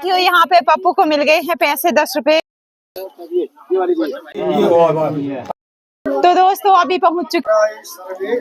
साथियों यहाँ पे पप्पू को मिल गए हैं पैसे 10 रुपए। तो दोस्तों अभी पहुंच चुके।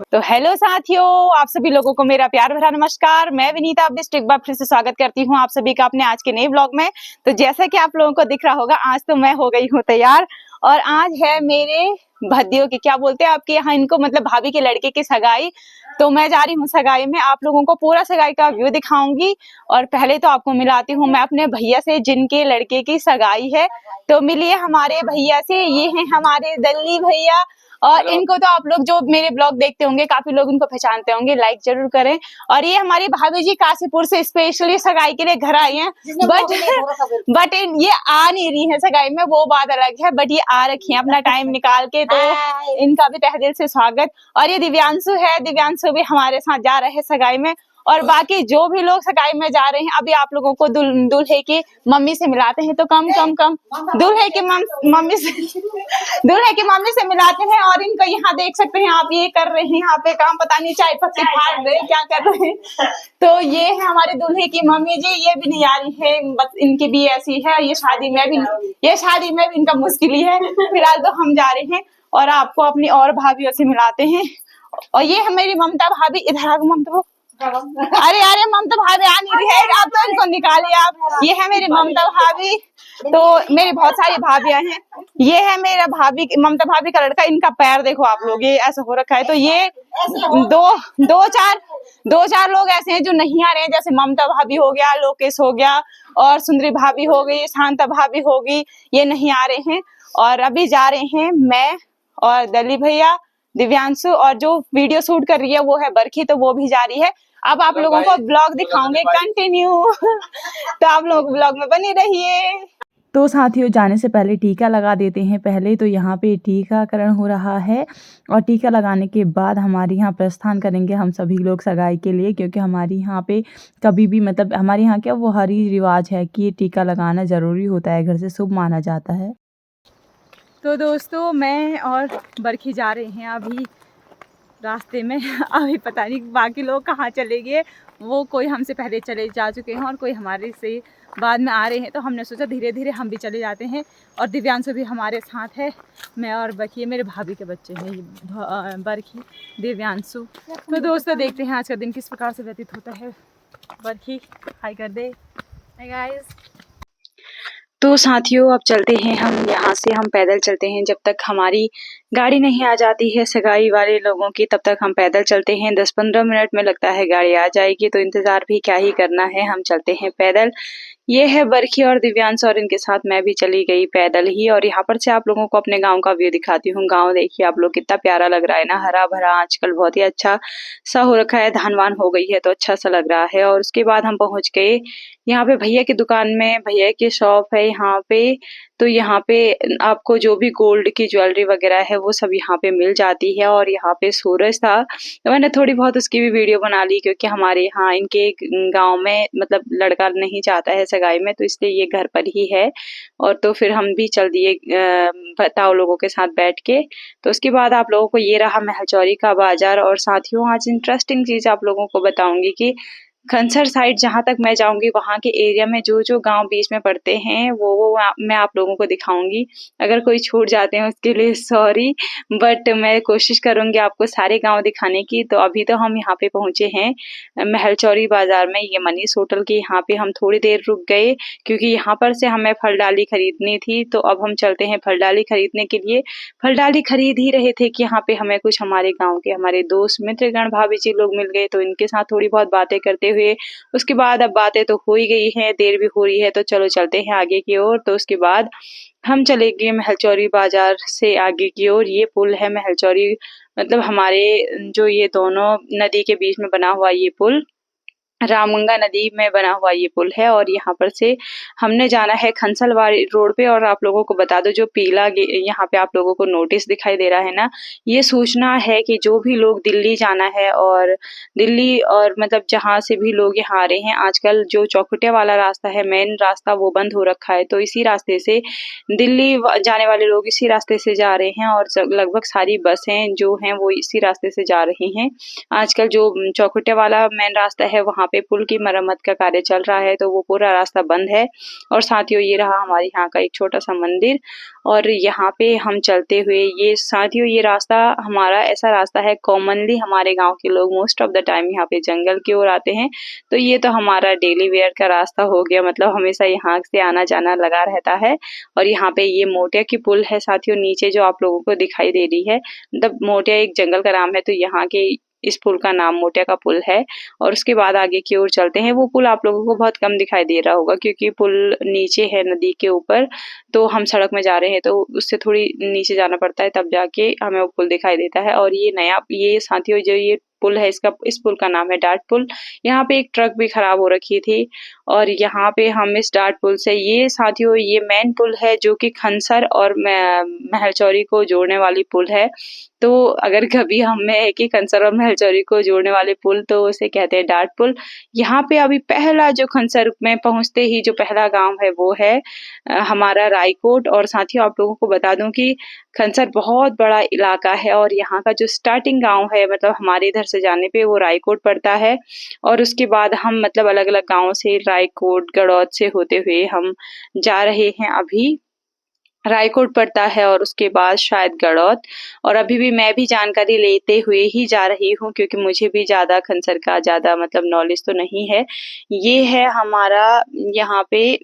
तो हेलो साथियों, आप सभी लोगों को मेरा प्यार भरा नमस्कार। मैं विनीता अब एक बार फिर से स्वागत करती हूँ आप सभी का अपने आज के नए व्लॉग में। तो जैसा कि आप लोगों को दिख रहा होगा, आज तो मैं हो गई हूँ तैयार और आज है मेरे भदियों की, क्या बोलते हैं आपके यहाँ इनको, मतलब भाभी के लड़के की सगाई। तो मैं जा रही हूँ सगाई में, आप लोगों को पूरा सगाई का व्यू दिखाऊंगी। और पहले तो आपको मिलाती हूँ मैं अपने भैया से जिनके लड़के की सगाई है। तो मिलिए हमारे भैया से, ये हैं हमारे दल्ली भैया। और इनको तो आप लोग जो मेरे ब्लॉग देखते होंगे काफी लोग इनको पहचानते होंगे, लाइक जरूर करें। और ये हमारी भाभी जी काशीपुर से स्पेशली सगाई के लिए घर आई हैं, बट ये आ नहीं रही है सगाई में, वो बात अलग है। बट ये आ रखी है अपना टाइम निकाल के, तो इनका भी तहे दिल से स्वागत। और ये दिव्यांशु है, दिव्यांशु भी हमारे साथ जा रहे हैं सगाई में। और बाकी जो भी लोग सगाई में जा रहे हैं, अभी आप लोगों को दूल्हे की मम्मी से मिलाते हैं। तो कम दूल्हे की मम्मी से मिलाते हैं। और इनको यहाँ देख सकते हैं आप, ये कर रहे हैं यहाँ पे काम, पता नहीं चाय पत्ती फाड़ रहे क्या कर रहे हैं। तो ये है हमारे दूल्हे की मम्मी जी, ये भी नहीं आ रही है, इनकी भी ऐसी है। ये शादी में भी इनका मुश्किल ही है। फिलहाल तो हम जा रहे हैं और आपको अपनी और भाभीयों से मिलाते हैं। और ये है मेरी ममता भाभी, इधर आ ममता। अरे ममता भाभी आ नहीं रही है, आप तो इनको निकालिए आप। ये है मेरी ममता भाभी। तो मेरी बहुत सारी भाभियां हैं। ये है मेरा भाभी, ममता भाभी का लड़का। इनका पैर देखो आप लोग, ये ऐसा हो रखा है। तो ये दो चार लोग ऐसे हैं जो नहीं आ रहे हैं, जैसे ममता भाभी हो गया, लोकेश हो गया, और सुंदरी भाभी हो गई, शांता भाभी होगी, ये नहीं आ रहे हैं। और अभी जा रहे हैं मैं और दली भैया, दिव्यांशु, और जो वीडियो शूट कर रही है वो है बरखी, तो वो भी जा रही है। अब आप लोगों को ब्लॉग दिखाऊंगे कंटिन्यू। तो आप लोग ब्लॉग में बने रहिए। तो साथियों, जाने से पहले टीका लगा देते हैं। पहले तो यहाँ पे टीकाकरण हो रहा है और टीका लगाने के बाद हमारे यहाँ प्रस्थान करेंगे हम सभी लोग सगाई के लिए, क्योंकि हमारे यहाँ पे कभी भी, मतलब हमारे यहाँ क्या वो हरी रिवाज है कि ये टीका लगाना ज़रूरी होता है, घर से शुभ माना जाता है। तो दोस्तों मैं और बरखी जा रहे हैं अभी रास्ते में। अभी पता नहीं बाकी लोग कहाँ चले गए, वो कोई हमसे पहले चले जा चुके हैं और कोई हमारे से बाद में आ रहे हैं। तो हमने सोचा धीरे धीरे हम भी चले जाते हैं। और दिव्यांशु भी हमारे साथ है, मैं और बरखी, मेरे भाभी के बच्चे हैं ये बरखी, दिव्यांशु। तो दोस्तों देखते हैं आज का दिन किस प्रकार से व्यतीत होता है। बरखी हाय कर दे। Hi guys. तो साथियों अब चलते हैं हम यहाँ से, हम पैदल चलते हैं जब तक हमारी गाड़ी नहीं आ जाती है सगाई वाले लोगों की, तब तक हम पैदल चलते हैं। 10-15 मिनट में लगता है गाड़ी आ जाएगी, तो इंतज़ार भी क्या ही करना है, हम चलते हैं पैदल। ये है बरखी और दिव्यांश, और इनके साथ मैं भी चली गई पैदल ही। और यहाँ पर से आप लोगों को अपने गांव का व्यू दिखाती हूँ। गांव देखिए आप लोग, कितना प्यारा लग रहा है ना, हरा भरा आजकल बहुत ही अच्छा सा हो रखा है, धान वान हो गई है तो अच्छा सा लग रहा है। और उसके बाद हम पहुंच गए यहाँ पे भैया की दुकान में, भैया की शॉप है यहाँ पे। तो यहाँ पे आपको जो भी गोल्ड की ज्वेलरी वगैरह है वो सब यहाँ पे मिल जाती है। और यहाँ पे सूरज था, तो मैंने थोड़ी बहुत उसकी भी वीडियो बना ली, क्योंकि हमारे यहाँ इनके गांव में मतलब लड़का नहीं चाहता है सगाई में, तो इसलिए ये घर पर ही है। और तो फिर हम भी चल दिए ताऊ लोगों के साथ बैठ के। तो उसके बाद आप लोगों को ये रहा महलचौरी का बाजार। और साथियों आज इंटरेस्टिंग चीज आप लोगों को बताऊंगी कि खनसर साइड जहाँ तक मैं जाऊंगी, वहाँ के एरिया में जो जो गांव बीच में पड़ते हैं वो मैं आप लोगों को दिखाऊंगी। अगर कोई छूट जाते हैं उसके लिए सॉरी, बट मैं कोशिश करूंगी आपको सारे गांव दिखाने की। तो अभी तो हम यहाँ पे पहुंचे हैं महलचौरी बाजार में, ये मनीष होटल के यहाँ पे हम थोड़ी देर रुक गए, क्योंकि यहाँ पर से हमें फल डाली खरीदनी थी। तो अब हम चलते हैं फल डाली खरीदने के लिए। फल डाली खरीद ही रहे थे कि यहाँ पे हमें कुछ हमारे गाँव के हमारे दोस्त मित्रगण भाभी जी लोग मिल गए, तो इनके साथ थोड़ी बहुत बातें करते हुए उसके बाद अब बातें तो हो ही गई हैं, देर भी हो रही है, तो चलो चलते हैं आगे की ओर। तो उसके बाद हम चले गए महलचौरी बाजार से आगे की ओर। ये पुल है महलचौरी, मतलब हमारे जो ये दोनों नदी के बीच में बना हुआ ये पुल, रामगंगा नदी में बना हुआ ये पुल है। और यहाँ पर से हमने जाना है खनसलवाड़ी रोड पे। और आप लोगों को बता दो, जो पीला यहाँ पे आप लोगों को नोटिस दिखाई दे रहा है ना, ये सूचना है कि जो भी लोग दिल्ली जाना है, और दिल्ली और मतलब जहाँ से भी लोग यहाँ आ रहे हैं, आजकल जो चौखुटिया वाला रास्ता है, मेन रास्ता, वो बंद हो रखा है। तो इसी रास्ते से दिल्ली जाने वाले लोग इसी रास्ते से जा रहे हैं, और लगभग सारी बसें जो हैं वो इसी रास्ते से जा रही हैं। आजकल जो चौखुटिया वाला मेन रास्ता है वहाँ पे पुल की मरम्मत का कार्य चल रहा है, तो वो पूरा रास्ता बंद है। और साथियों ये रहा हमारे यहाँ का एक छोटा सा मंदिर, और यहाँ पे हम चलते हुए ये साथियों ये रास्ता हमारा ऐसा रास्ता है, कॉमनली हमारे गांव के लोग मोस्ट ऑफ द टाइम यहाँ पे जंगल की ओर आते हैं, तो ये तो हमारा डेली वेयर का रास्ता हो गया, मतलब हमेशा यहाँ से आना जाना लगा रहता है। और यहाँ पे ये मोटिया की पुल है साथियों, नीचे जो आप लोगों को दिखाई दे रही है, मतलब मोटिया एक जंगल का नाम है, तो यहाँ के इस पुल का नाम मोटिया का पुल है। और उसके बाद आगे की ओर चलते हैं, वो पुल आप लोगों को बहुत कम दिखाई दे रहा होगा क्योंकि पुल नीचे है नदी के ऊपर, तो हम सड़क में जा रहे हैं तो उससे थोड़ी नीचे जाना पड़ता है, तब जाके हमें वो पुल दिखाई देता है। और ये नया ये साथियों जो ये पुल है इस पुल का नाम है डाट पुल। यहाँ पे एक ट्रक भी खराब हो रखी थी, और यहाँ पे हम इस डाट पुल से ये साथियों ये मेन पुल है जो कि खनसर और महलचौरी को जोड़ने वाली पुल है। तो अगर कभी हमें है कि खनसर और महलचौरी को जोड़ने वाले पुल, तो उसे कहते हैं डाट पुल। यहाँ पे अभी पहला जो खनसर में पहुंचते ही जो पहला गांव है वो है हमारा रायकोट। और साथियों आप लोगों को बता दूं कि खनसर बहुत बड़ा इलाका है, और यहाँ का जो स्टार्टिंग गांव है मतलब हमारे इधर से जाने पे वो रायकोट पड़ता है। और उसके बाद हम मतलब अलग अलग गाँव से रायकोट गड़ौद से होते हुए हम जा रहे हैं। अभी रायकोट पड़ता है और उसके बाद शायद गड़ौद, और अभी भी मैं भी जानकारी लेते हुए ही जा रही हूँ क्योंकि मुझे भी ज्यादा खनसर का ज्यादा मतलब नॉलेज तो नहीं है। ये है हमारा यहाँ पे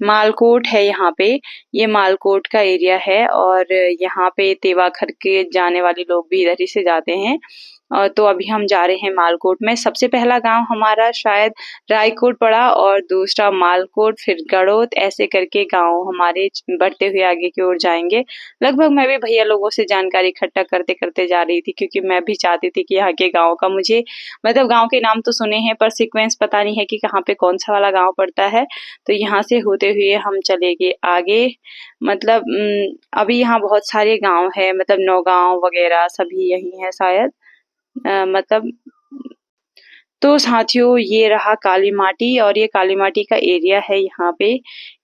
मालकोट है, यहाँ पे ये मालकोट का एरिया है, और यहाँ पे तेवाखर के जाने वाले लोग भी इधर ही से जाते हैं। तो अभी हम जा रहे हैं मालकोट में। सबसे पहला गांव हमारा शायद रायकोट पड़ा, और दूसरा मालकोट, फिर गड़ौद, ऐसे करके गांव हमारे बढ़ते हुए आगे की ओर जाएंगे। लगभग मैं भी भैया लोगों से जानकारी इकट्ठा करते करते जा रही थी क्योंकि मैं भी चाहती थी कि यहाँ के गाँव का मुझे मतलब गाँव के नाम तो सुने हैं पर सिक्वेंस पता नहीं है कि कहाँ पे कौन सा वाला गाँव पड़ता है। तो यहाँ से होते हुए हम चले गए आगे। मतलब अभी यहाँ बहुत सारे गांव है, मतलब नौगांव वगैरह सभी यही है शायद। मतलब तो साथियों ये रहा काली माटी, और ये काली माटी का एरिया है। यहाँ पे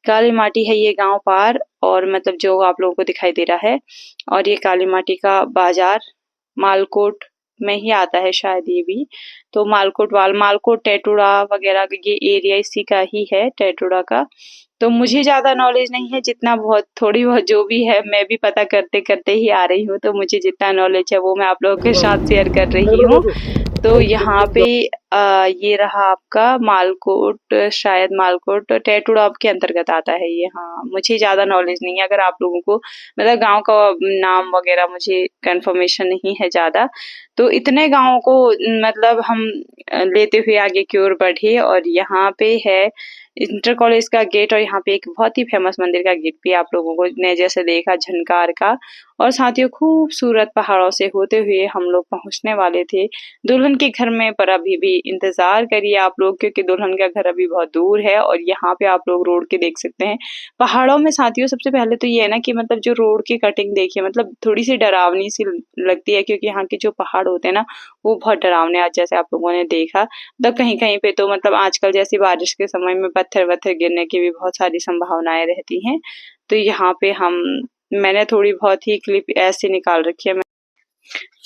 काली माटी है ये गांव पार, और मतलब जो आप लोगों को दिखाई दे रहा है। और ये काली माटी का बाजार मालकोट में ही आता है शायद ये भी। तो मालकोट टेटुड़ा वगैरह ये एरिया इसी का ही है, टेटुड़ा का। तो मुझे ज्यादा नॉलेज नहीं है, जितना बहुत थोड़ी बहुत जो भी है मैं भी पता करते करते ही आ रही हूँ, तो मुझे जितना नॉलेज है वो मैं आप लोगों के साथ शेयर कर रही हूँ। तो यहाँ पे ये रहा आपका मालकोट, शायद मालकोट टेटुड़ा के अंतर्गत आता है ये। हाँ मुझे ज्यादा नॉलेज नहीं है, अगर आप लोगों को मतलब गांव का नाम वगैरह मुझे कंफर्मेशन नहीं है ज्यादा। तो इतने गांवों को मतलब हम लेते हुए आगे की ओर बढ़े, और यहाँ पे है इंटर कॉलेज का गेट, और यहाँ पे एक बहुत ही फेमस मंदिर का गेट भी आप लोगों को ने जैसे देखा झनकार का। और साथियों खूबसूरत पहाड़ों से होते हुए हम लोग पहुंचने वाले थे दुल्हन के घर में, पर अभी भी इंतजार करिए आप लोग क्योंकि दुल्हन का घर अभी बहुत दूर है। और यहाँ पे आप लोग रोड के देख सकते हैं पहाड़ों में। साथियों सबसे पहले तो ये है ना कि मतलब जो रोड की कटिंग देखिए, मतलब थोड़ी सी डरावनी सी लगती है क्योंकि यहाँ के जो पहाड़ होते हैं ना वो बहुत डरावने, आज जैसे आप लोगों ने देखा। मतलब कहीं कहीं पे तो मतलब आजकल जैसी बारिश के समय में पत्थर वत्थर गिरने की भी बहुत सारी संभावनाएं रहती हैं। तो यहाँ पे मैंने थोड़ी बहुत ही क्लिप ऐसे निकाल रखी है।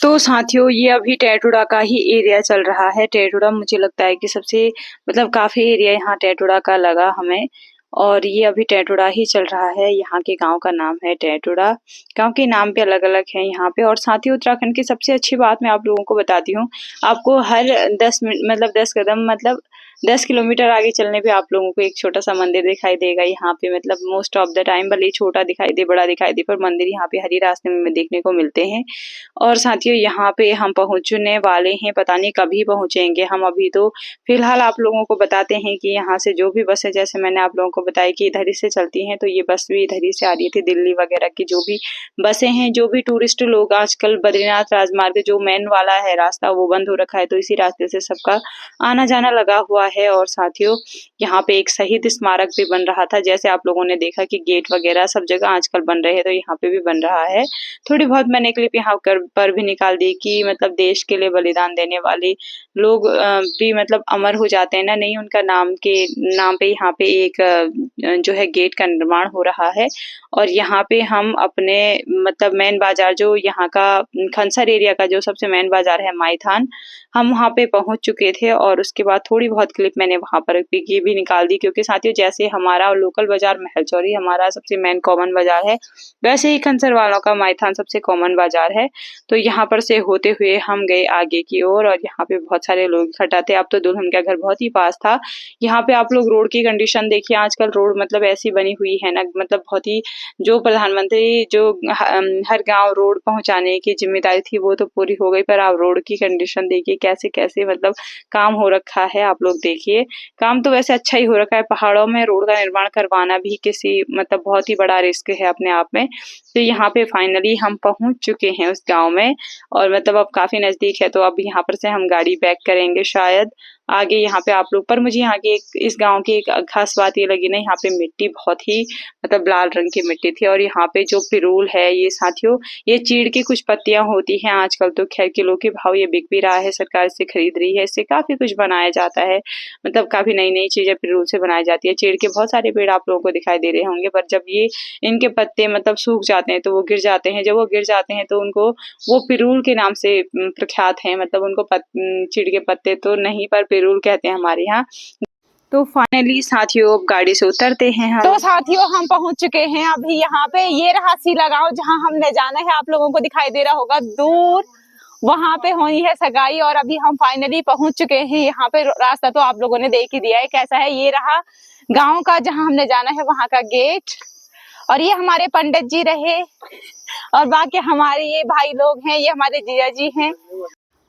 तो साथियों ये अभी टेटुड़ा का ही एरिया चल रहा है। टेटुड़ा मुझे लगता है कि सबसे मतलब काफी एरिया यहाँ टेटुड़ा का लगा हमें, और ये अभी टेटुड़ा ही चल रहा है। यहाँ के गांव का नाम है टेटुड़ा। गांव के नाम भी अलग अलग है यहाँ पे। और साथियों उत्तराखंड की सबसे अच्छी बात मैं आप लोगों को बताती हूँ, आपको हर 10 मिनट मतलब 10 कदम मतलब 10 किलोमीटर आगे चलने पे आप लोगों को एक छोटा सा मंदिर दिखाई देगा। यहाँ पे मतलब मोस्ट ऑफ द टाइम भले ही छोटा दिखाई दे बड़ा दिखाई दे, पर मंदिर यहाँ पे हर ही रास्ते में देखने को मिलते हैं। और साथियों यहाँ पे हम पहुंचने वाले हैं, पता नहीं कभी पहुंचेंगे हम। अभी तो फिलहाल आप लोगों को बताते हैं कि यहाँ से जो भी बसें, जैसे मैंने आप लोगों को बताया कि इधर ही से चलती हैं, तो ये बस भी इधर ही से आ रही थी। दिल्ली वगैरह की जो भी बसें हैं, जो भी टूरिस्ट लोग आजकल बद्रीनाथ राजमार्ग जो मेन वाला है रास्ता वो बंद हो रखा है, तो इसी रास्ते से सबका आना जाना लगा हुआ है। और साथियों यहाँ पे एक शहीद स्मारक भी बन रहा था, जैसे आप लोगों ने देखा कि गेट वगैरह सब जगह आजकल बन रहे हैं, तो यहाँ पे भी बन रहा है। थोड़ी बहुत मैंने क्लिप यहाँ पर भी निकाल दी कि मतलब देश के लिए बलिदान देने वाले लोग भी मतलब अमर हो जाते हैं ना, नहीं उनका नाम के नाम पे यहाँ पे एक जो है गेट का निर्माण हो रहा है। और यहाँ पे हम अपने मतलब मेन बाजार जो यहाँ का खनसर एरिया का जो सबसे मेन बाजार है माईथान, हम वहाँ पे पहुंच चुके थे। और उसके बाद थोड़ी बहुत क्लिप मैंने वहाँ पर की भी निकाल दी, क्योंकि साथियों जैसे हमारा लोकल बाजार महलचौरी हमारा सबसे मेन कॉमन बाजार है, वैसे ही खनसर वालों का माईथान सबसे कॉमन बाजार है। तो यहाँ पर से होते हुए हम गए आगे की ओर, और यहाँ पे बहुत सारे लोग इकट्ठा थे। अब तो दुल्हन का घर बहुत ही पास था। यहाँ पे आप लोग रोड की कंडीशन देखिए, आजकल रोड मतलब ऐसी बनी हुई है ना, मतलब बहुत ही जो प्रधानमंत्री जो हर गांव रोड पहुंचाने की जिम्मेदारी थी वो तो पूरी हो गई, पर आप रोड की कंडीशन देखिए कैसे कैसे मतलब काम हो रखा है। आप लोग देखिए, काम तो वैसे अच्छा ही हो रखा है। पहाड़ों में रोड का निर्माण करवाना भी किसी मतलब बहुत ही बड़ा रिस्क है अपने आप में। तो यहाँ पे फाइनली हम पहुंच चुके हैं उस गांव में, और मतलब अब काफी नजदीक है, तो अब यहाँ पर से हम गाड़ी बैक करेंगे शायद आगे। यहाँ पे आप लोग पर मुझे यहाँ की इस गांव की एक खास बात ये लगी ना, यहाँ पे मिट्टी बहुत ही मतलब लाल रंग की मिट्टी थी। और यहाँ पे जो पिरूल है ये साथियों, ये चीड़ की कुछ पत्तियां होती हैं। आजकल तो खैर किलो के भाव ये बिक भी रहा है, सरकार इससे खरीद रही है, इससे काफी कुछ बनाया जाता है। मतलब काफी नई नई चीजें पिरूल से बनाई जाती है। चीड़ के बहुत सारे पेड़ आप लोगों को दिखाई दे रहे होंगे, पर जब ये इनके पत्ते मतलब सूख जाते हैं तो वो गिर जाते हैं। जब वो गिर जाते हैं तो उनको वो पिरूल के नाम से प्रख्यात हैं। मतलब उनको चीड़ के पत्ते तो नहीं, पर पिरूल कहते हैं हमारे यहाँ। तो फाइनली साथियों अब गाड़ी से उतरते हैं हम। तो साथियों हम पहुंच चुके हैं अभी यहाँ पे। ये रहा सीला गांव जहां हमने जाना है। आप लोगों को दिखाई दे रहा होगा दूर, वहां पे होनी है सगाई। और अभी हम फाइनली पहुंच चुके हैं यहाँ पे। रास्ता तो आप लोगों ने देख ही दिया है कैसा है। ये रहा गांव का जहां हमने जाना है वहां का गेट। और ये हमारे पंडित जी रहे, और बाकी हमारे ये भाई लोग हैं, ये हमारे जीजा जी हैं।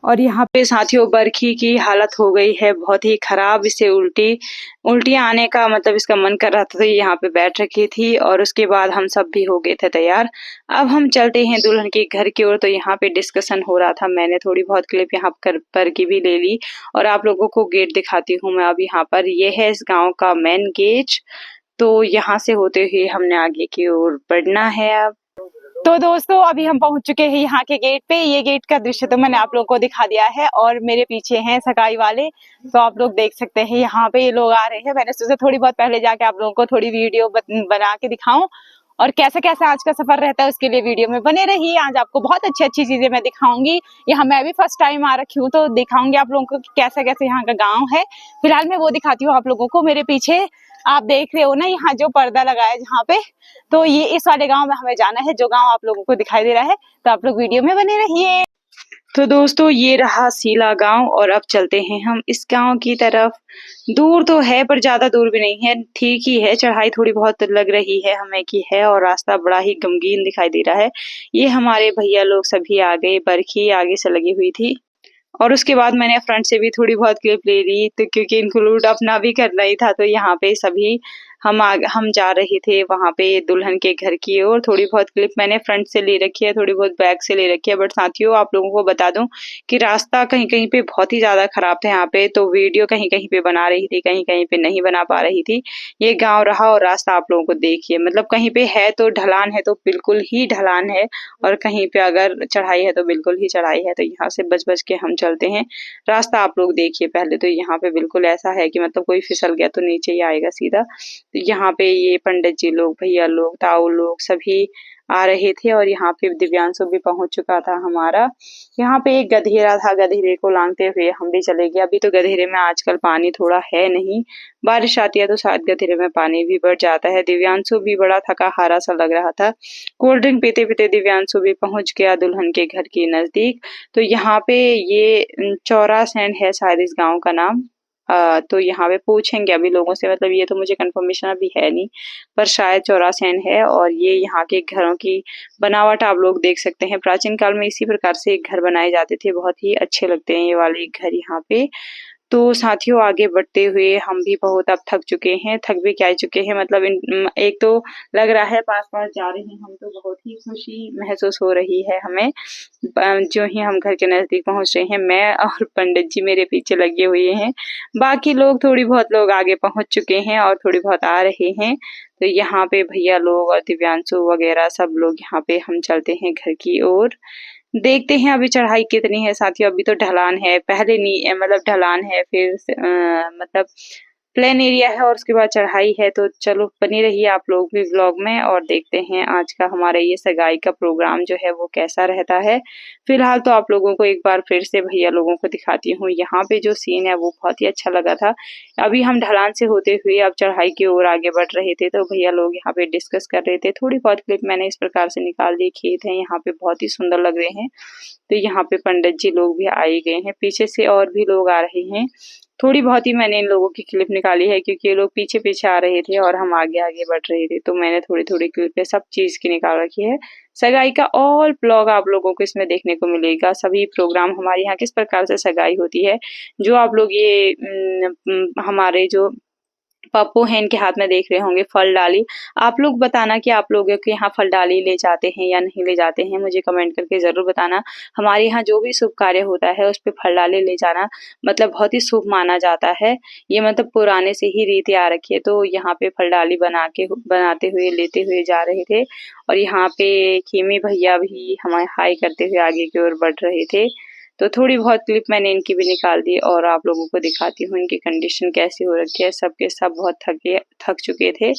और यहाँ पे साथियों बरखी की हालत हो गई है बहुत ही खराब। इसे उल्टियाँ आने का मतलब इसका मन कर रहा था, तो यहाँ पे बैठ रखी थी। और उसके बाद हम सब भी हो गए थे तैयार। अब हम चलते हैं दुल्हन के घर की ओर। तो यहाँ पे डिस्कशन हो रहा था, मैंने थोड़ी बहुत क्लिप यहाँ पर की भी ले ली, और आप लोगों को गेट दिखाती हूँ मैं अब यहाँ पर। ये है इस गाँव का मेन गेट। तो यहाँ से होते हुए हमने आगे की ओर बढ़ना है अब। तो दोस्तों अभी हम पहुंच चुके हैं यहाँ के गेट पे। ये गेट का दृश्य तो मैंने आप लोगों को दिखा दिया है, और मेरे पीछे हैं सगाई वाले। तो आप लोग देख सकते हैं यहाँ पे ये लोग आ रहे हैं। मैंने सोचा थोड़ी बहुत पहले जाके आप लोगों को थोड़ी वीडियो बना के दिखाऊं, और कैसा कैसा आज का सफर रहता है उसके लिए वीडियो में बने रहिए। आज आपको बहुत अच्छी अच्छी चीजें मैं दिखाऊंगी। यहाँ मैं भी फर्स्ट टाइम आ रखी हूँ, तो दिखाऊंगी आप लोगों को कि कैसा कैसे यहाँ का गाँव है। फिलहाल मैं वो दिखाती हूँ आप लोगों को। मेरे पीछे आप देख रहे हो ना यहाँ जो पर्दा लगा है जहाँ पे, तो ये इस वाले गांव में हमें जाना है, जो गांव आप लोगों को दिखाई दे रहा है। तो आप लोग वीडियो में बने रहिए। तो दोस्तों ये रहा सीला गांव, और अब चलते हैं हम इस गांव की तरफ। दूर तो है पर ज्यादा दूर भी नहीं है, ठीक ही है। चढ़ाई थोड़ी बहुत लग रही है हमें की है, और रास्ता बड़ा ही गमगीन दिखाई दे रहा है। ये हमारे भैया लोग सभी आ गए, बरखी आगे से लगी हुई थी। और उसके बाद मैंने फ्रंट से भी थोड़ी बहुत क्लिप ले ली, तो क्योंकि इंक्लूड अपना भी करना ही था। तो यहाँ पे सभी हम जा रहे थे वहां पे दुल्हन के घर की ओर। थोड़ी बहुत क्लिप मैंने फ्रंट से ले रखी है, थोड़ी बहुत बैक से ले रखी है। बट साथियों आप लोगों को बता दूं कि रास्ता कहीं कहीं पे बहुत ही ज्यादा खराब था यहाँ पे, तो वीडियो कहीं कहीं पे बना रही थी, कहीं कहीं पे नहीं बना पा रही थी। ये गाँव रहा, और रास्ता आप लोगों को देखिए, मतलब कहीं पे है तो ढलान है, तो बिल्कुल ही ढलान है, और कहीं पे अगर चढ़ाई है तो बिल्कुल ही चढ़ाई है। तो यहाँ से बच बच के हम चलते हैं। रास्ता आप लोग देखिए पहले, तो यहाँ पे बिल्कुल ऐसा है कि मतलब कोई फिसल गया तो नीचे ही आएगा सीधा। तो यहाँ पे ये पंडित जी लोग, भैया लोग, ताऊ लोग सभी आ रहे थे, और यहाँ पे दिव्यांशु भी पहुंच चुका था हमारा। यहाँ पे एक गधेरा था, गधेरे को लांघते हुए हम भी चले गए। अभी तो गधेरे में आजकल पानी थोड़ा है नहीं, बारिश आती है तो शायद गधेरे में पानी भी बढ़ जाता है। दिव्यांशु भी बड़ा थका हारा सा लग रहा था। कोल्ड ड्रिंक पीते पीते दिव्यांशु भी पहुंच गया दुल्हन के घर के नजदीक। तो यहाँ पे ये चौरासैंड है शायद इस गाँव का नाम। तो यहाँ पे पूछेंगे अभी लोगों से, मतलब ये तो मुझे कंफर्मेशन अभी है नहीं, पर शायद चौरासैंड है। और ये यहाँ के घरों की बनावट आप लोग देख सकते हैं। प्राचीन काल में इसी प्रकार से घर बनाए जाते थे, बहुत ही अच्छे लगते हैं ये वाले घर यहाँ पे। तो साथियों आगे बढ़ते हुए हम भी बहुत अब थक चुके हैं, थक भी क्या चुके हैं, मतलब एक तो लग रहा है पास पास जा रहे हैं हम, तो बहुत ही खुशी महसूस हो रही है हमें। जो ही हम घर के नजदीक पहुंच रहे हैं, मैं और पंडित जी मेरे पीछे लगे हुए हैं। बाकी लोग थोड़ी बहुत लोग आगे पहुंच चुके हैं, और थोड़ी बहुत आ रहे हैं। तो यहाँ पे भैया लोग और दिव्यांशु वगैरह सब लोग यहाँ पे हम चलते हैं घर की ओर। देखते हैं अभी चढ़ाई कितनी है साथियों। अभी तो ढलान है, पहले नहीं मतलब ढलान है, फिर मतलब प्लेन एरिया है और उसके बाद चढ़ाई है। तो चलो बनी रहिए आप लोग भी व्लॉग में और देखते हैं आज का हमारा ये सगाई का प्रोग्राम जो है वो कैसा रहता है। फिलहाल तो आप लोगों को एक बार फिर से भैया लोगों को दिखाती हूँ। यहाँ पे जो सीन है वो बहुत ही अच्छा लगा था। अभी हम ढलान से होते हुए अब चढ़ाई की ओर आगे बढ़ रहे थे तो भैया लोग यहाँ पे डिस्कस कर रहे थे। थोड़ी बहुत क्लिप मैंने इस प्रकार से निकाल दी। खेत है यहाँ पे बहुत ही सुंदर लग रहे हैं। तो यहाँ पे पंडित जी लोग भी आए गए हैं, पीछे से और भी लोग आ रहे हैं। थोड़ी बहुत ही मैंने इन लोगों की क्लिप निकाली है क्योंकि ये लोग पीछे पीछे आ रहे थे और हम आगे आगे बढ़ रहे थे। तो मैंने थोड़ी थोड़ी क्लिप सब चीज की निकाल रखी है। सगाई का ऑल ब्लॉग आप लोगों को इसमें देखने को मिलेगा। सभी प्रोग्राम हमारे यहाँ किस प्रकार से सगाई होती है, जो आप लोग ये हमारे जो पप्पू है इनके हाथ में देख रहे होंगे फल डाली। आप लोग बताना कि आप लोगों के यहाँ फल डाली ले जाते हैं या नहीं ले जाते हैं, मुझे कमेंट करके जरूर बताना। हमारे यहाँ जो भी शुभ कार्य होता है उस पे फल डाली ले जाना मतलब बहुत ही शुभ माना जाता है। ये मतलब पुराने से ही रीति आ रखी है। तो यहाँ पे फल डाली बनाते हुए लेते हुए जा रहे थे और यहाँ पे खीमी भैया भी हमारे हाई करते हुए आगे की ओर बढ़ रहे थे। तो थोड़ी बहुत क्लिप मैंने इनकी भी निकाल दी और आप लोगों को दिखाती हूँ इनकी कंडीशन कैसी हो रखी है। सबके सब बहुत थक चुके थे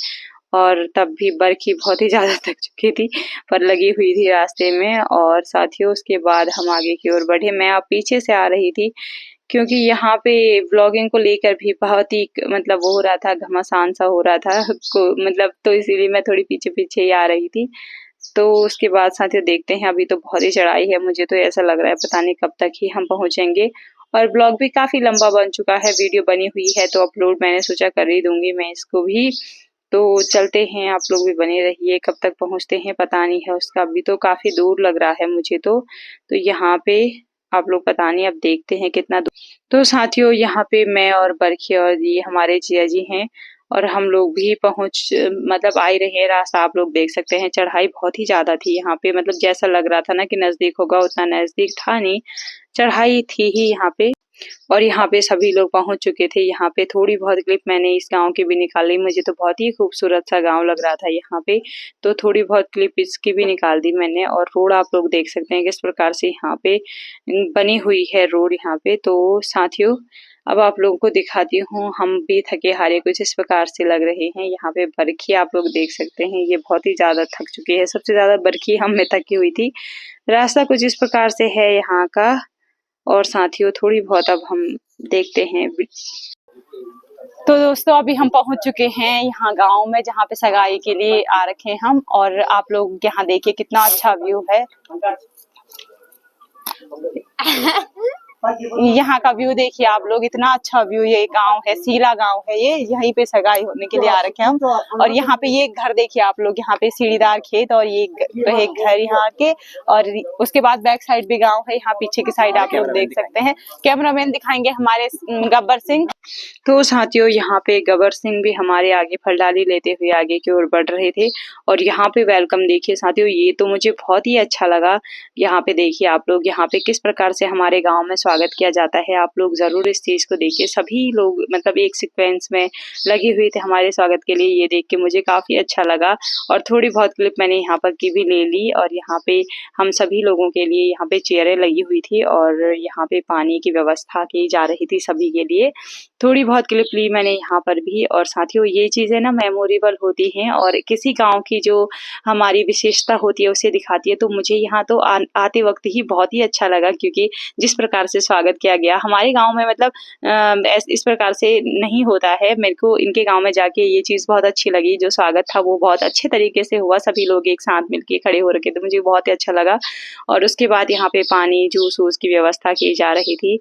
और तब भी बरखी बहुत ही ज्यादा थक चुकी थी पर लगी हुई थी रास्ते में। और साथियों उसके बाद हम आगे की ओर बढ़े। मैं अब पीछे से आ रही थी क्योंकि यहाँ पे व्लॉगिंग को लेकर भी बहुत ही मतलब वो हो रहा था, घमासान सा हो रहा था मतलब, तो इसीलिए मैं थोड़ी पीछे पीछे ही आ रही थी। तो उसके बाद साथियों देखते हैं, अभी तो बहुत ही चढ़ाई है। मुझे तो ऐसा लग रहा है पता नहीं कब तक ही हम पहुंचेंगे। और ब्लॉग भी काफी लंबा बन चुका है, वीडियो बनी हुई है तो अपलोड मैंने सोचा कर ही दूंगी मैं इसको भी। तो चलते हैं, आप लोग भी बने रहिए। कब तक पहुंचते हैं पता नहीं है उसका, अभी तो काफी दूर लग रहा है मुझे तो यहाँ पे आप लोग पता नहीं अब देखते हैं कितना दूर। तो साथियों यहाँ पे मैं और बरखी और ये हमारे जिया जी हैं और हम लोग भी मतलब आ ही रहे हैं। रास्ता आप लोग देख सकते हैं, चढ़ाई बहुत ही ज्यादा थी यहाँ पे। मतलब जैसा लग रहा था ना कि नजदीक होगा, उतना नजदीक था नहीं, चढ़ाई थी ही यहाँ पे। और यहाँ पे सभी लोग पहुंच चुके थे। यहाँ पे थोड़ी बहुत क्लिप मैंने इस गांव की भी निकाली। मुझे तो बहुत ही खूबसूरत सा गांव लग रहा था यहाँ पे, तो थोड़ी बहुत क्लिप इसकी भी निकाल दी मैंने। और रोड आप लोग देख सकते हैं किस प्रकार से यहाँ पे बनी हुई है रोड यहाँ पे। तो साथियों अब आप लोगों को दिखाती हूँ, हम भी थके हारे कुछ इस प्रकार से लग रहे हैं। यहाँ पे बरखी आप लोग देख सकते हैं, ये बहुत ही ज्यादा थक चुकी है। सबसे ज्यादा बरखी हम में थकी हुई थी। रास्ता कुछ इस प्रकार से है यहाँ का। और साथियों थोड़ी बहुत अब हम देखते हैं। तो दोस्तों अभी हम पहुंच चुके हैं यहाँ गांव में, जहाँ पे सगाई के लिए आ रखे हैं हम। और आप लोग यहाँ देखिए कितना अच्छा व्यू है। यहाँ का व्यू देखिए आप लोग, इतना अच्छा व्यू। ये गांव है, सीला गांव है ये, यहीं पे सगाई होने के लिए आ रखे हैं हम। और यहाँ पे ये घर देखिए आप लोग, यहाँ पे सीढ़ीदार खेत और ये घर यहाँ के। और उसके बाद बैक साइड भी गांव है, यहाँ पीछे की साइड आप लोग देख सकते हैं। कैमरामैन दिखाएंगे हमारे गब्बर सिंह। तो साथियों यहाँ पे गब्बर सिंह भी हमारे आगे फलडाली लेते हुए आगे की ओर बढ़ रहे थे। और यहाँ पे वेलकम देखिए साथियों, ये तो मुझे बहुत ही अच्छा लगा। यहाँ पे देखिए आप लोग, यहाँ पे किस प्रकार से हमारे गांव में स्वागत किया जाता है। आप लोग जरूर इस चीज को देखिए। सभी लोग मतलब एक सीक्वेंस में लगे हुए थे हमारे स्वागत के लिए। ये देख के मुझे काफी अच्छा लगा। और थोड़ी बहुत क्लिप मैंने यहाँ पर की भी ले ली। और यहाँ पे हम सभी लोगों के लिए यहाँ पे चेयरें लगी हुई थी और यहाँ पे पानी की व्यवस्था की जा रही थी सभी के लिए। थोड़ी बहुत क्लिप ली मैंने यहाँ पर भी। और साथियों ये चीजें ना मेमोरेबल होती हैं और किसी गांव की जो हमारी विशेषता होती है उसे दिखाती है। तो मुझे यहाँ तो आते वक्त ही बहुत ही अच्छा लगा, क्योंकि जिस प्रकार से स्वागत किया गया हमारे गांव में, मतलब इस प्रकार से नहीं होता है। मेरे को इनके गांव में जाके ये चीज बहुत अच्छी लगी, जो स्वागत था वो बहुत अच्छे तरीके से हुआ। सभी लोग एक साथ मिलके खड़े हो रखे, तो मुझे बहुत ही अच्छा लगा। और उसके बाद यहाँ पे पानी जूस वूस की व्यवस्था की जा रही थी।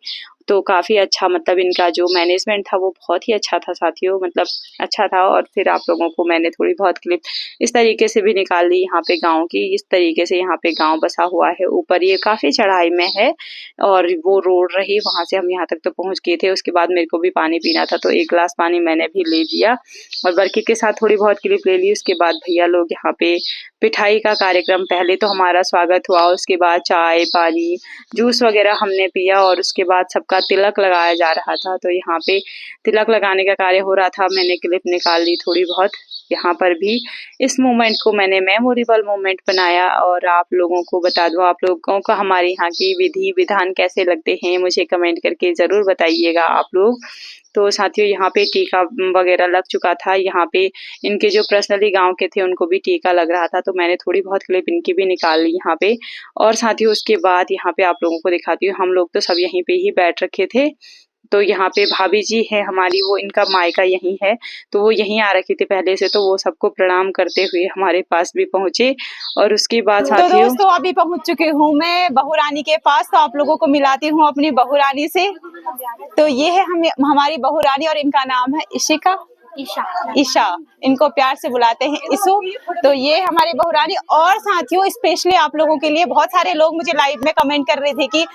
तो काफी अच्छा, मतलब इनका जो मैनेजमेंट था वो बहुत ही अच्छा था साथियों, मतलब अच्छा था। और फिर आप लोगों को मैंने थोड़ी बहुत क्लिप इस तरीके से भी निकाल ली यहाँ पे गांव की। इस तरीके से यहाँ पे गांव बसा हुआ है, ऊपर ये काफी चढ़ाई में है और वो रोड रही, वहां से हम यहाँ तक तो पहुंच गए थे। उसके बाद मेरे को भी पानी पीना था, तो एक गिलास पानी मैंने भी ले लिया और बरकी के साथ थोड़ी बहुत क्लिप ले ली। उसके बाद भैया लोग यहाँ पे पिठाई का कार्यक्रम, पहले तो हमारा स्वागत हुआ, उसके बाद चाय पानी जूस वगैरह हमने पिया और उसके बाद सबका सबका तिलक लगाया जा रहा था। तो यहाँ पे तिलक लगाने का कार्य हो रहा था। मैंने क्लिप निकाल ली थोड़ी बहुत। यहाँ पर भी इस मोमेंट को मैंने मेमोरेबल मोमेंट बनाया और आप लोगों को बता दूं, आप लोगों को हमारे यहाँ की विधि विधान कैसे लगते हैं मुझे कमेंट करके ज़रूर बताइएगा आप लोग। तो साथियों यहाँ पे टीका वगैरह लग चुका था। यहाँ पे इनके जो पर्सनली गांव के थे उनको भी टीका लग रहा था, तो मैंने थोड़ी बहुत क्लिप इनकी भी निकाल ली यहाँ पे। और साथियों उसके बाद यहाँ पे आप लोगों को दिखाती हूँ, हम लोग तो सब यहीं पे ही बैठ रखे थे। तो यहाँ पे भाभी जी है हमारी, वो इनका मायका यहीं है, तो वो यहीं आ रखी थी पहले से, तो वो सबको प्रणाम करते हुए हमारे पास भी पहुंचे। और उसके बाद तो साथियों दोस्तों अभी पहुंच चुकी हूँ मैं बहू रानी के पास, तो आप लोगों को मिलाती हूँ अपनी बहू रानी से। तो ये है हमारी बहू रानी और इनका नाम है इशिका, ईशा, इनको प्यार से बुलाते हैं इसु। तो ये हमारी बहू रानी। और साथियों स्पेशली आप लोगों के लिए बहुत सारे लोग मुझे लाइव में कमेंट कर रहे थे कि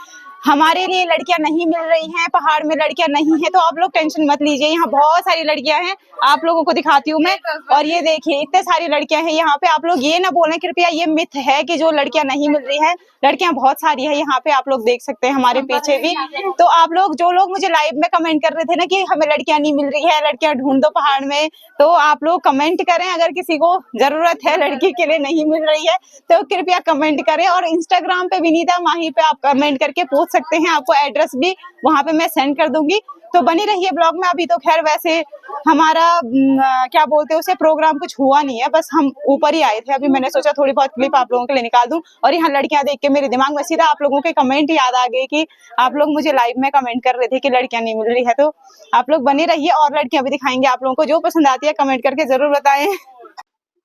हमारे लिए लड़कियां नहीं मिल रही हैं, पहाड़ में लड़कियां नहीं है। तो आप लोग टेंशन मत लीजिए, यहाँ बहुत सारी लड़कियां हैं, आप लोगों को दिखाती हूँ मैं। और ये देखिए इतने सारी लड़कियां हैं यहाँ पे। आप लोग ये ना बोलें कृपया, ये मिथ है कि जो लड़कियां नहीं मिल रही है, लड़कियां बहुत सारी है यहाँ पे। आप लोग देख सकते हैं हमारे पीछे भी। तो आप लोग जो लोग मुझे लाइव में कमेंट कर रहे थे ना कि हमें लड़कियां नहीं मिल रही है, लड़कियां ढूंढ दो पहाड़ में, तो आप लोग कमेंट करें। अगर किसी को जरूरत है लड़की के लिए नहीं मिल रही है तो कृपया कमेंट करें। और इंस्टाग्राम पे विनीता माही पे आप कमेंट करके पूछ सकते हैं, आपको एड्रेस भी वहां पे मैं सेंड कर दूंगी। तो बनी रहिए ब्लॉग में। अभी तो खैर वैसे हमारा क्या बोलते हैं उसे, प्रोग्राम कुछ हुआ नहीं है, बस हम ऊपर ही आए थे। अभी मैंने सोचा थोड़ी बहुत क्लिप आप लोगों के लिए निकाल दूं। और यहाँ लड़कियां देख के मेरे दिमाग में सीधा आप लोगों के कमेंट याद आ गए कि आप लोग मुझे लाइव में कमेंट कर रहे थे कि लड़कियां नहीं मिल रही है। तो आप लोग बने रहिए और लड़कियां भी दिखाएंगे आप लोगों को। जो पसंद आती है कमेंट करके जरूर बताएं।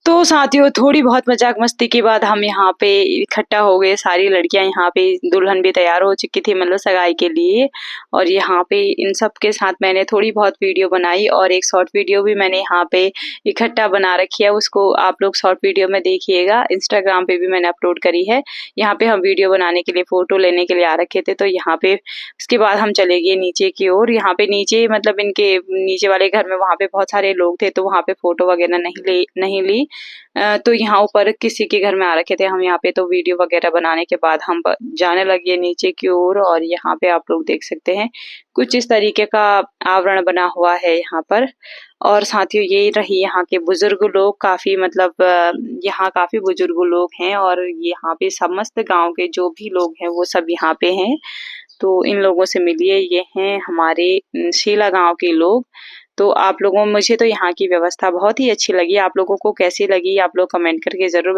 तो साथियों थोड़ी बहुत मजाक मस्ती के बाद हम यहाँ पे इकट्ठा हो गए, सारी लड़कियां यहाँ पे, दुल्हन भी तैयार हो चुकी थी मतलब सगाई के लिए। और यहाँ पे इन सब के साथ मैंने थोड़ी बहुत वीडियो बनाई और एक शॉर्ट वीडियो भी मैंने यहाँ पे इकट्ठा बना रखी है, उसको आप लोग शॉर्ट वीडियो में देखिएगा। इंस्टाग्राम पे भी मैंने अपलोड करी है। यहाँ पे हम वीडियो बनाने के लिए, फोटो लेने के लिए आ रखे थे। तो यहाँ पे उसके बाद हम चले गए नीचे की ओर। यहाँ पे नीचे मतलब इनके नीचे वाले घर में वहाँ पे बहुत सारे लोग थे, तो वहाँ पे फोटो वगैरह नहीं ली। तो यहाँ ऊपर किसी के घर में आ रखे थे हम यहाँ पे। तो वीडियो वगैरह बनाने के बाद हम जाने लगे नीचे की ओर। और यहाँ पे आप लोग देख सकते हैं कुछ इस तरीके का आवरण बना हुआ है यहाँ पर। और साथियों ये रही यहाँ के बुजुर्ग लोग, काफी मतलब यहाँ काफी बुजुर्ग लोग हैं। और यहाँ पे समस्त गांव के जो भी लोग हैं वो सब यहाँ पे हैं। तो इन लोगों से मिलिए, ये हैं हमारे शीला गांव के लोग। तो आप लोगों, मुझे तो यहाँ की व्यवस्था बहुत ही अच्छी लगी। आप लोगों को कैसी लगी आप लोग कमेंट करके जरूर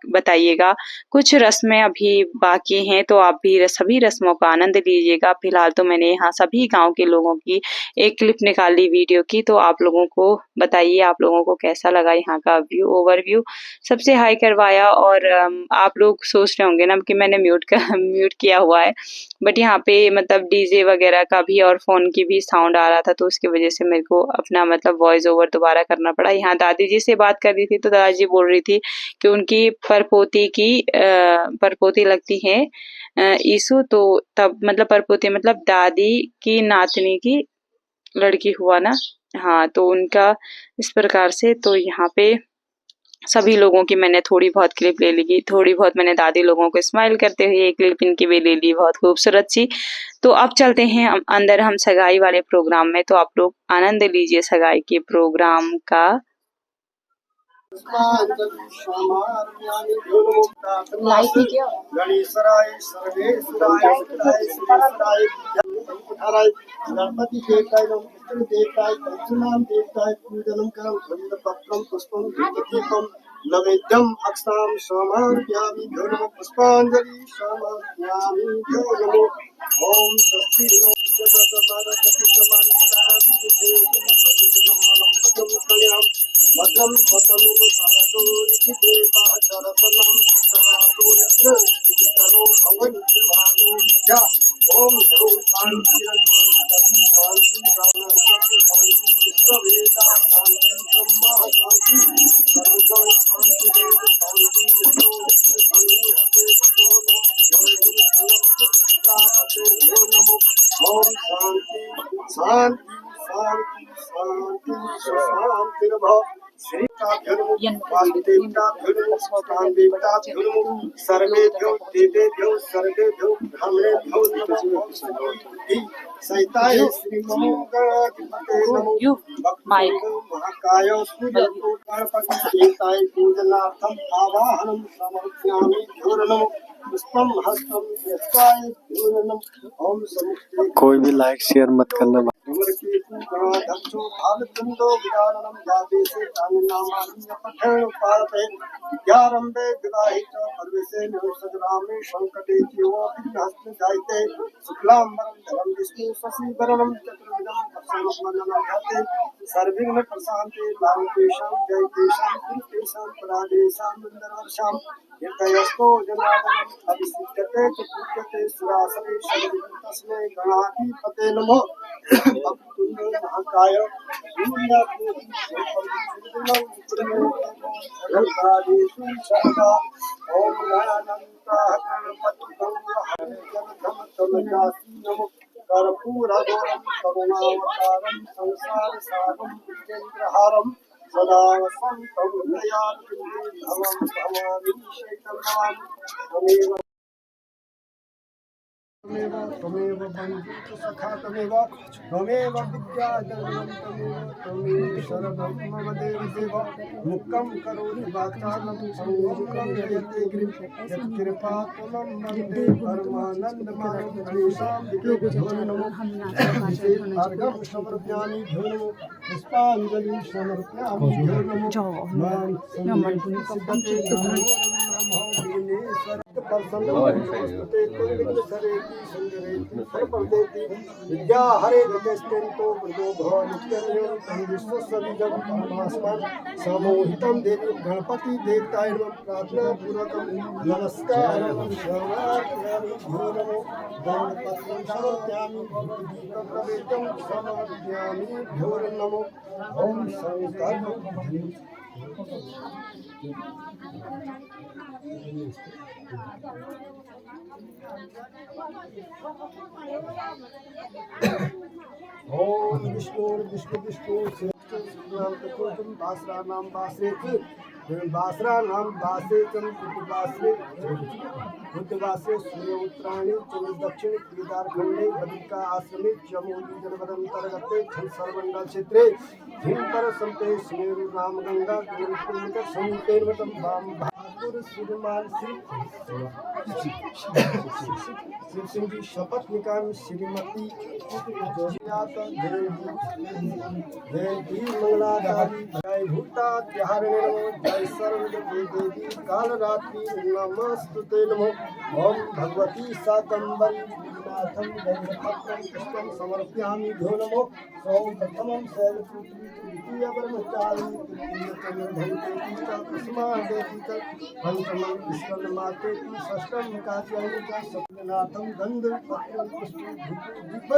बताइएगा। कुछ रस्में अभी बाकी हैं, तो आप भी सभी रस्मों का आनंद लीजिएगा। फिलहाल तो मैंने यहाँ सभी गांव के लोगों की एक क्लिप निकाली वीडियो की। तो आप लोगों को बताइए आप लोगों को कैसा लगा यहाँ का व्यू, ओवरव्यू। सबसे हाई करवाया। और आप लोग सोच रहे होंगे ना कि मैंने म्यूट किया हुआ है, बट यहाँ पे मतलब डीजे वगैरह का भी और फोन की भी साउंड आ रहा था, तो उसकी वजह से मेरे को अपना मतलब वॉइस ओवर दोबारा करना पड़ा। यहाँ दादी जी से बात कर रही थी, तो दादाजी बोल रही थी कि उनकी परपोती लगती है ईसु। तो तब मतलब परपोती मतलब दादी की नातनी की लड़की हुआ ना, हाँ, तो उनका इस प्रकार से। तो यहाँ पे सभी लोगों की मैंने थोड़ी बहुत क्लिप ले ली, थोड़ी बहुत मैंने दादी लोगों को स्माइल करते हुए एक क्लिप इनकी भी ले ली, बहुत खूबसूरत सी। तो अब चलते हैं अंदर हम सगाई वाले प्रोग्राम में। तो आप लोग आनंद लीजिए सगाई के प्रोग्राम का। लाइट नहीं किया। गणपति देवताय नमः, देवताय पंचनाम देवताय पूजनम करम पत्रम पुष्पम दीपम नैवेद्यम अक्षाम समर्पयामि भ्यो नमः पुष्पांजलि समर्पयामि भ्यो नमः। ओम स्वस्ति नो जगतमारति भद्रम स्वतमेव सरतो देवा चरतनम चरातो यत्र चरो भवन्ति मानो मया। ओम शांति शांति शांति विश्ववेदा शांति ब्रह्मा शांति सर्वं शांति देव शांति ओम शांति शांति शांति शांति शांति। श्रीकाभ्यो नमो वासुदेवताभ्यो नमो कामदेवताभ्यो नमो सर्वेभ्यो देवेभ्यो सर्वेभ्यो ब्राह्मणेभ्यो नमो सहिताय श्री नमो गणाधिपते नमो वक्रतुंड महाकाय सूर्यकोटिसमप्रभा पूजनार्थम आवाहनम समर्पयामि भ्यो नमो पुष्पम हस्तम यस्ताय भ्यो नमो ओम समुक्ते कोई भी लाइक शेयर मत करना गणाध्यक्षो भालचंदो विदानम जाते से कानिनामानि पठन पारते विद्यारंभे विवाहित पर्वसे नवसग्रामे संकटे जीवो विघ्नहस्त जायते शुक्लांबरं धरम विष्णु शशिवरणं चतुर्भुजं प्रसन्नवदनं ध्याते सर्वविघ्न प्रशान्ते लाभेशां जयतेषां पुरुषेषां परादेशां मन्दनवर्षां यतयस्तो जनार्दनम् अभिषिच्यते च पूज्यते सुरासने सर्वविघ्न तस्मै गणाधिपते नमो वक्रतुंड महाकाय सूर्यकोटिसमप्रभा ओम गणानन्ताः गणपतिं वहते नमो कर्पूरगौरं करुणावतारं संसारसारं भुजगेन्द्रहारं सदा वसन्तं हृदयारविन्दे भवं भवामि शैतन्यवान् त्वमेव बन्धुः सखा त्वमेव विद्याधरं त्वमेव शरणं मम देवदेव मुक्तं करोति वाक्चालं संयोगं यते गिरिं यत्कृपा त्वं वन्दे परमानन्दमानं गणेशां विद्युतो नमो अर्घं समर्पयामि भ्यो नमो पुष्पाञ्जलिं समर्पयामि भ्यो नमो विद्या हरे गतेस्तेन्तो मृदो भव नित्यं तं विश्वस्वविजं परमास्मन् समोहितं देवी गणपति देवताय नमः प्रार्थना पूर्वकं नमस्कारं शरणार्थयामि भ्यो नमो गणपतिं समर्पयामि दीपप्रवेशं समर्पयामि भ्यो नमो ओम संकल्प ओम विष्णु विष्णु विष्णु नाम तत्वम बासरा नाम बासरे बासरा नाम बासे चम बुद्धवासे सूर्य उत्तरायणी चंद्र दक्षिण केदार खंडे बद्रिका आश्रमे चमोली जनपदंतर्गते सर्वमंडल क्षेत्रे हिमपर संते स्मेरु नाम गंगा निकट समीपे वाम बहादुर श्रीमान श्री शिव सिंह जी शपथ निकाम श्रीमती जयंती मंगलाधारी जय भूता त्याहरणे नमो जय सर्व देवी काल रात्रि नमस्तुते नमो ओम भगवती शाकंभरी नाथम गंगपत्रं पुष्पं समर्पयामि भ्यो नमो ओम प्रथमं शैलपुत्री द्वितीय ब्रह्मचारी तृतीय चंद्रधरितेति च तस्मादेति च पंचमं विष्णुमातेति षष्ठं कात्यायनि च सप्तनाथं गन्धपत्रं पुष्पं दीप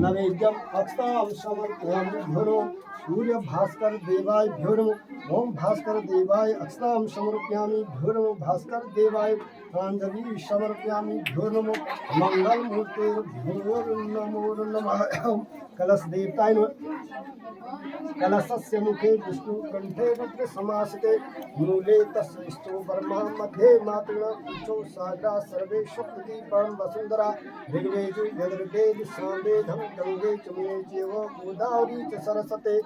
नैवेद्यम् अक्षतां समर्पयामि भ्यो नमो सूर्य भास्कर देवाय भ्यो नमो ओम भास्कर देवाय अक्षतां समर्पयामि भ्यो नमो भास्कर देवाय प्रांजलि समर्पयामि भ्यो नमो मंगल मूर्ते भ्यो नमो नमः कलश देवताय नमः कलशस्य मुखे विष्णु कंठे रुद्र समासिते मूले तस्विष्टो ब्रह्मा मध्ये मातृणा पुच्छो साग्रा सर्वे शक्तिदीपं वसुंधरा ऋग्वेदे यजुर्वेदे सामवेदं गंगे चमुने चैव गोदावरी च सरस्वते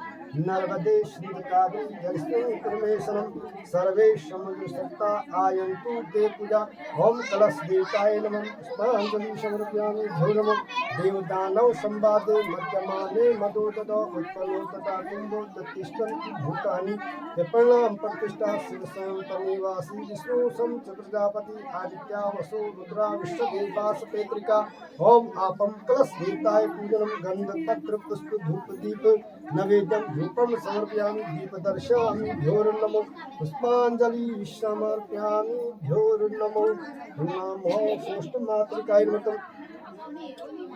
नर्मदे श्रीकावेरी जलस्मिन् कुर्मेशनं सर्वे समुद्रसत्ता आयन्तु ते पूजा ओम कलश देवताय नमः पुष्पाञ्जलिं समर्पयामि भ्यो नमः देवदानव संवादे मध्यमाने मदो ततो उत्पन्नो तथा कुम्भो तत्तिष्ठन्ति भूतानि प्रणाम प्रतिष्ठा शिवसं तमेवासि विष्णु सं च प्रजापति आदित्या वसो रुद्रा विश्वदेवा सपेत्रिका ओम आपम कलश देवताय पूजनं गंध पत्र पुष्प धूप दीप नैवेद्यं धूपं समर्पयामि दीपदर्शयामि भ्यो नमो पुष्पाञ्जलि समर्पयामि भ्यो नमो नमो षष्ठमातृकाय नमः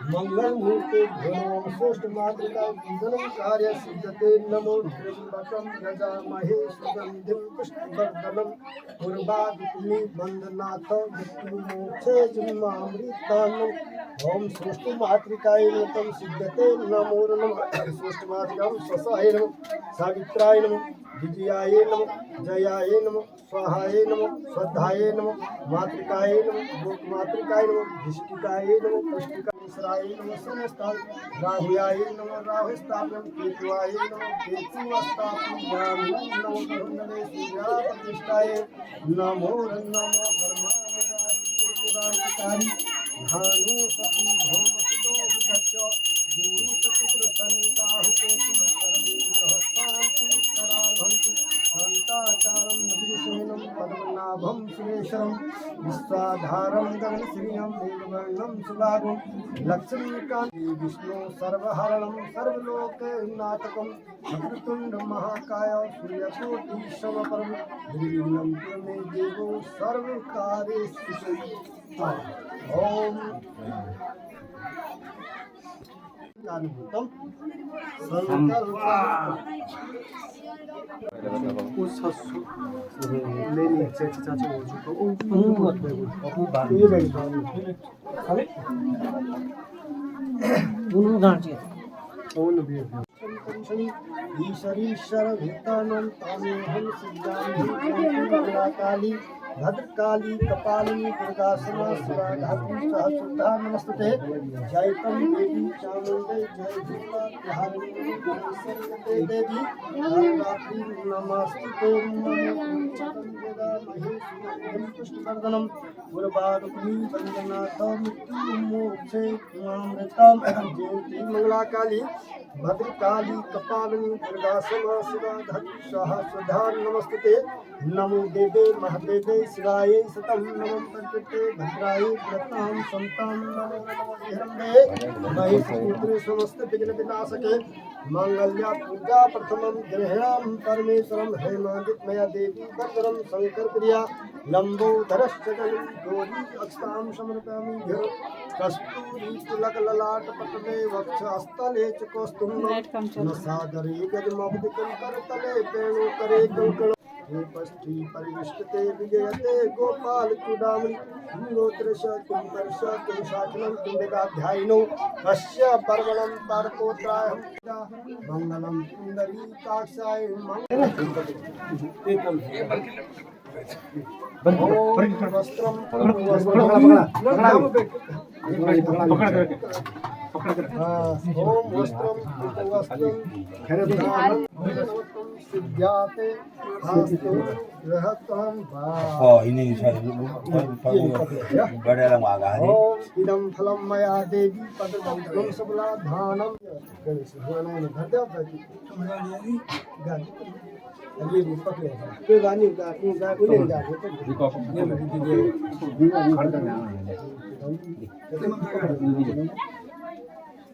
मंगल मूर्ते भ्यो श्रेष्ठ मातृका पूजनम कार्य सिद्धते नमो त्र्यंबकम यजामहे सुगंधिम पुष्टिवर्धनम पूर्वादुक्मी बंदनाथ मृत्युमोक्षे जन्मामृतम्। ओम सृष्टि मातृकाय नमः सिद्धते नमो नमः सृष्टि मातृकाम स्वसाय नमः सावित्राय नमः विजयाय नमः जयाय नमः स्वाहाय नमः श्रद्धाय नमः मातृकाय नमः लोकमातृकाय नमः धिष्टिकाय नमः पुष्टिकाय नमः समस्ताय राहुयाय नमः राहुस्थापनं केतुवाय नमः केतुस्थापयामि नमो ब्रह्मणे सूर्याप्रतिष्ठाय नमो नमः ब्रह्माणि भानु सखी भौमसुदो विधस्य दूत शुक्र शनि राहु केतु सर्वे ग्रह शांति कराभन्तु शांताचारं मधुसेनं पद्मनाभं सुरेशं विश्वाधारं गगनश्रियं मेघवर्णं सुभागं लक्ष्मीकान्तं विष्णु सर्वहरणं सर्वलोकनाथकं वक्रतुण्ड महाकाय सूर्यकोटि समप्रभ निर्विघ्नं कुरु मे देवो सर्वकार्येषु ओम अनुभूतम ईश्वरीश्वर भूतानं तामेहं सिद्धां काली भद्रकाली कपालिनी दुर्गा समा शिवा धात्री सहस्रधा नमस्ते जयतम देवी चामुंडे जय दुर्गा बिहारिणी सरस्वती देवी रात्रि नमस्ते पुष्टिवर्धनम पूर्वारुक्मी वंदनाथ मृत्युमोक्षे अमृतम जयंती मंगलाकाली भद्रकाली कपालिनी दुर्गा समा शिवा धात्री सहस्रधा नमस्ते नमो देवे महादेवे शिवाय सतम नमो प्रकृते भद्राय व्रतां संतां नमो नमो हिरण्ये महेशपुत्रे समस्त विघ्न विनाशके मांगल्या पूजा प्रथमं गृह्णां परमेश्वरं हेमादितमया देवी वरदरं शंकर प्रिया लंबोदरश्च गणं गौरी अक्षतां समर्पयामि घिरो कस्तूरी तिलक ललाट पटले वक्षस्थले च कौस्तुभं नसादरे गजमौक्तिकं करतले वेणु करे कंकण पष्ठी परिविष्टते विजयते गोपाल चूडामणि गोत्रश कुंभर्ष कुंशाचलं कुंडकाध्यायिनो कस्य पर्वणं पारपोत्राय मंगलम पुंडरीकाक्षाय वस्त्रम ओम वस्त्रम सिद्ध्याते रहतम बड़े लंबा ओम इदं फलं मया देवी पदबंधनं सबलाधानं गणेश भगवान ने भर दिया गाड़ी ये भी पकड़े कोई गानी गाड़ी उन्हें गाड़ी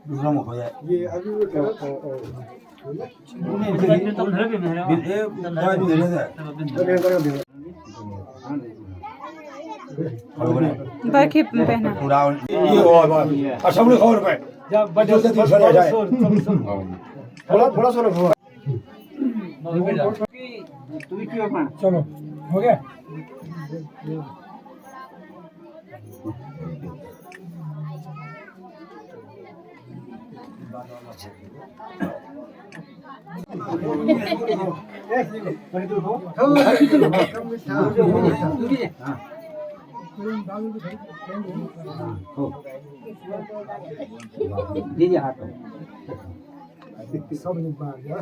दूसरा मुख हो जाए ये अभी वो बाकी पहना थोड़ा थोड़ा चलो हो गया दीजिए हाथ सब निकाल दिया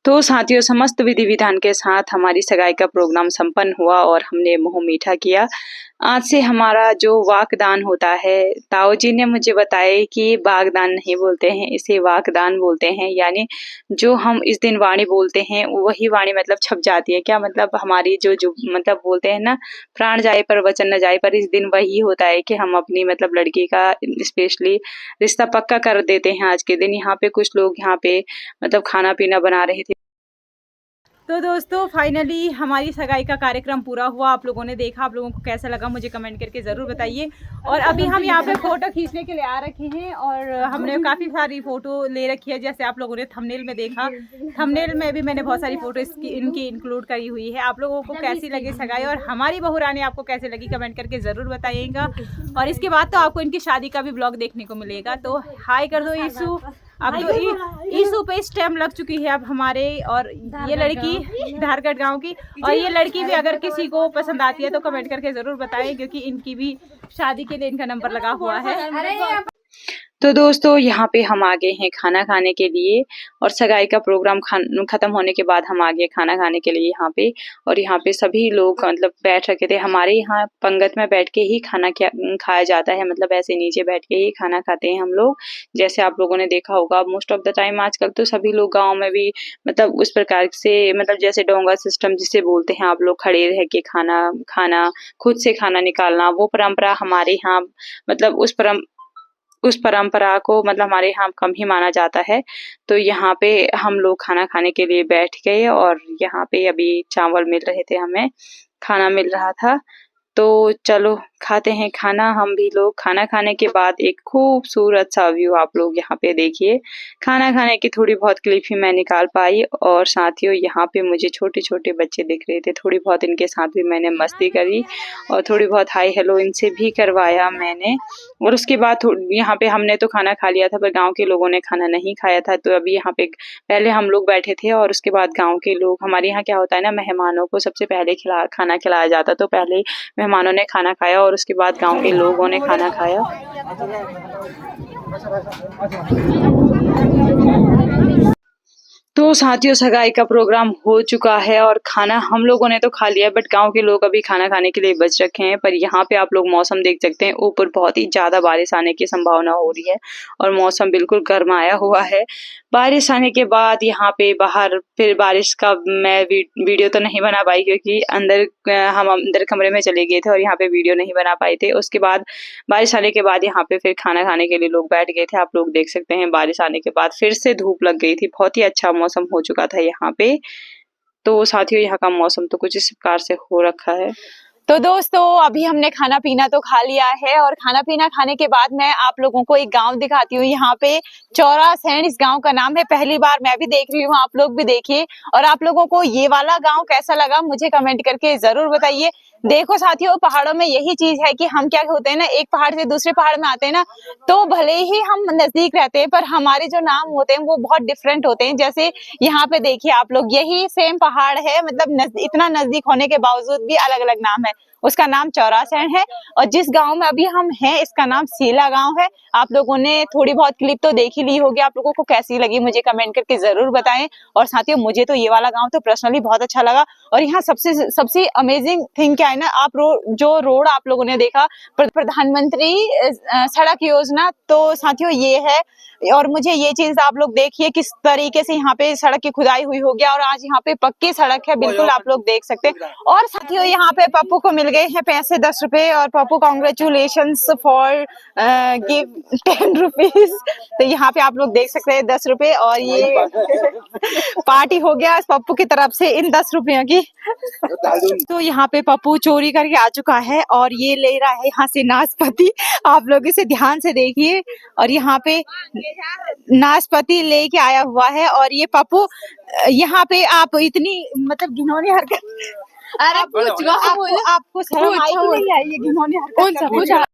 तो साथियों, समस्त विधि विधान के साथ हमारी सगाई का प्रोग्राम संपन्न हुआ और हमने मुंह मीठा किया। आज से हमारा जो वाकदान होता है, ताऊ जी ने मुझे बताया कि वागदान नहीं बोलते हैं, इसे वाकदान बोलते हैं। यानी जो हम इस दिन वाणी बोलते हैं वही वाणी मतलब छप जाती है। क्या मतलब हमारी जो मतलब बोलते हैं ना, प्राण जाए पर वचन न जाए, पर इस दिन वही होता है कि हम अपनी मतलब लड़की का स्पेशली रिश्ता पक्का कर देते हैं आज के दिन। यहाँ पे कुछ लोग यहाँ पे मतलब खाना पीना बना रहे थे। तो दोस्तों फाइनली हमारी सगाई का कार्यक्रम पूरा हुआ। आप लोगों ने देखा, आप लोगों को कैसा लगा मुझे कमेंट करके ज़रूर बताइए। और अभी हम यहाँ पे फ़ोटो खींचने के लिए आ रखे हैं और हमने काफ़ी सारी फ़ोटो ले रखी है। जैसे आप लोगों ने थंबनेल में देखा, थंबनेल में भी मैंने बहुत सारी फ़ोटो इनकी इंक्लूड करी हुई है। आप लोगों को कैसी लगी सगाई और हमारी बहू रानी आपको कैसी लगी कमेंट करके ज़रूर बताइएगा। और इसके बाद तो आपको इनकी शादी का भी ब्लॉग देखने को मिलेगा। तो हाय कर दो ईशु। अब तो ईशु पे स्टैम्प लग चुकी है अब हमारे। और ये लड़की धारगढ़ गांव की, और ये लड़की भी अगर किसी को पसंद आती है तो कमेंट करके ज़रूर बताएं, क्योंकि इनकी भी शादी के लिए इनका नंबर लगा हुआ है। तो दोस्तों यहाँ पे हम आ गए हैं खाना खाने के लिए, और सगाई का प्रोग्राम खत्म होने के बाद हम आ गए खाना खाने के लिए यहाँ पे। और यहाँ पे सभी लोग मतलब बैठ रखे थे। हमारे यहाँ पंगत में बैठ के ही खाना खाया जाता है, मतलब ऐसे नीचे बैठ के ही खाना खाते हैं हम लोग। जैसे आप लोगों ने देखा होगा मोस्ट ऑफ द टाइम आजकल तो सभी लोग गाँव में भी मतलब उस प्रकार से, मतलब जैसे डोंगा सिस्टम जिसे बोलते हैं आप लोग, खड़े रह के खाना खुद से खाना निकालना, वो परंपरा हमारे यहाँ मतलब उस परंपरा को मतलब हमारे यहाँ कम ही माना जाता है। तो यहाँ पे हम लोग खाना खाने के लिए बैठ गए, और यहाँ पे अभी चावल मिल रहे थे, हमें खाना मिल रहा था। तो चलो खाते हैं खाना। हम भी लोग खाना खाने के बाद एक खूबसूरत सा व्यू आप लोग यहाँ पे देखिए। खाना खाने की थोड़ी बहुत क्लिप ही मैं निकाल पाई। और साथियों यहाँ पे मुझे छोटे छोटे बच्चे दिख रहे थे, थोड़ी बहुत इनके साथ भी मैंने मस्ती करी और थोड़ी बहुत हाय हेलो इनसे भी करवाया मैंने। और उसके बाद यहाँ पे हमने तो खाना खा लिया था, पर गाँव के लोगों ने खाना नहीं खाया था। तो अभी यहाँ पे पहले हम लोग बैठे थे और उसके बाद गाँव के लोग, हमारे यहाँ क्या होता है ना, मेहमानों को सबसे पहले खाना खिलाया जाता। तो पहले मेहमानों ने खाना खाया और उसके बाद गांव के लोगों ने खाना खाया। तो साथियों सगाई का प्रोग्राम हो चुका है और खाना हम लोगों ने तो खा लिया, बट गांव के लोग अभी खाना खाने के लिए बच रखे हैं। पर यहाँ पे आप लोग मौसम देख सकते हैं, ऊपर बहुत ही ज्यादा बारिश आने की संभावना हो रही है और मौसम बिल्कुल गर्माया हुआ है। बारिश आने के बाद यहाँ पे बाहर फिर बारिश का मैं वीडियो तो नहीं बना पाई, क्योंकि हम अंदर कमरे में चले गए थे और यहाँ पे वीडियो नहीं बना पाए थे। उसके बाद बारिश आने के बाद यहाँ पे फिर खाना खाने के लिए लोग बैठ गए थे। आप लोग देख सकते हैं बारिश आने के बाद फिर से धूप लग गई थी, बहुत ही अच्छा मौसम हो चुका था यहाँ पे। तो साथियों यहाँ का मौसम तो कुछ इस प्रकार से हो रखा है। तो दोस्तों अभी हमने खाना पीना तो खा लिया है, और खाना पीना खाने के बाद मैं आप लोगों को एक गांव दिखाती हूँ। यहाँ पे चौरासैन इस गांव का नाम है। पहली बार मैं भी देख रही हूँ, आप लोग भी देखिए। और आप लोगों को ये वाला गांव कैसा लगा मुझे कमेंट करके जरूर बताइए। देखो साथियों, पहाड़ों में यही चीज है कि हम क्या होते हैं ना, एक पहाड़ से दूसरे पहाड़ में आते हैं ना, तो भले ही हम नजदीक रहते हैं पर हमारे जो नाम होते हैं वो बहुत डिफरेंट होते हैं। जैसे यहाँ पे देखिए आप लोग, यही सेम पहाड़ है, मतलब इतना नजदीक होने के बावजूद भी अलग अलग नाम है। उसका नाम चौरासैन है, और जिस गांव में अभी हम हैं इसका नाम सीला गांव है। आप लोगों ने थोड़ी बहुत क्लिप तो देख ही ली होगी, आप लोगों को कैसी लगी मुझे कमेंट करके जरूर बताएं। और साथियों मुझे तो ये वाला गांव तो पर्सनली बहुत अच्छा लगा। और यहाँ सबसे अमेजिंग थिंग क्या है ना, आप जो रोड आप लोगों ने देखा, प्रधानमंत्री सड़क योजना, तो साथियों ये है। और मुझे ये चीज आप लोग देखिए किस तरीके से यहाँ पे सड़क की खुदाई हुई होगी, और आज यहाँ पे पक्की सड़क है, बिल्कुल आप लोग देख सकते हैं। और साथियों यहाँ पे पप्पू को मिल गए हैं पैसे 10 रुपए, और Pappu congratulations for give 10 rupees. तो यहाँ पे आप लोग देख सकते हैं 10 रुपए, और ये पार्टी हो गया पप्पू की तरफ से इन 10 रुपयों की। तो यहाँ पे पप्पू चोरी करके आ चुका है और ये ले रहा है यहाँ से नाशपाती। आप लोग इसे ध्यान से देखिए, और यहाँ पे नाशपाती लेके आया हुआ है। और ये पप्पू यहाँ पे आप इतनी मतलब घिनौनी हरकत, अरे आपको शर्म आई कि नहीं आई ये घिनौनी हरकत?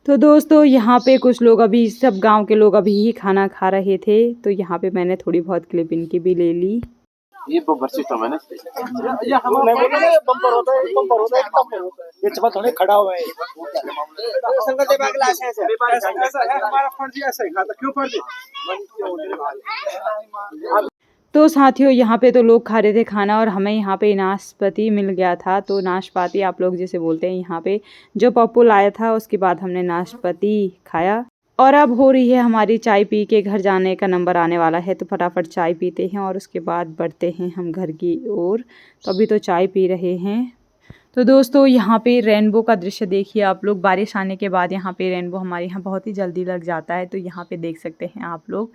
तो दोस्तों यहाँ पे कुछ लोग अभी, सब गांव के लोग अभी ही खाना खा रहे थे, तो यहाँ पे मैंने थोड़ी बहुत क्लिप इनकी भी ले ली। ये बम्पर सिस्टम है ना, ये हमारे बम्पर होता है, बम्पर होता है, बम्पर होता है। ये चबत होने खड़ा हुआ है। संगत देवा क्लास है सर, ऐसा है हमारा फर्जी, ऐसा ही खाता क्यों फर्जी। तो साथियों यहाँ पे तो लोग खा रहे थे खाना, और हमें यहाँ पे नाशपाती मिल गया था। तो नाशपाती आप लोग जिसे बोलते हैं यहाँ पे, जो पप्पू लाया था उसके बाद हमने नाशपाती खाया। और अब हो रही है हमारी चाय पी के घर जाने का नंबर आने वाला है, तो फटाफट चाय पीते हैं और उसके बाद बढ़ते हैं हम घर की ओर। तो अभी तो चाय पी रहे हैं। तो दोस्तों यहाँ पे रेनबो का दृश्य देखिए आप लोग। बारिश आने के बाद यहाँ पे रेनबो हमारे यहाँ बहुत ही जल्दी लग जाता है, तो यहाँ पे देख सकते हैं आप लोग।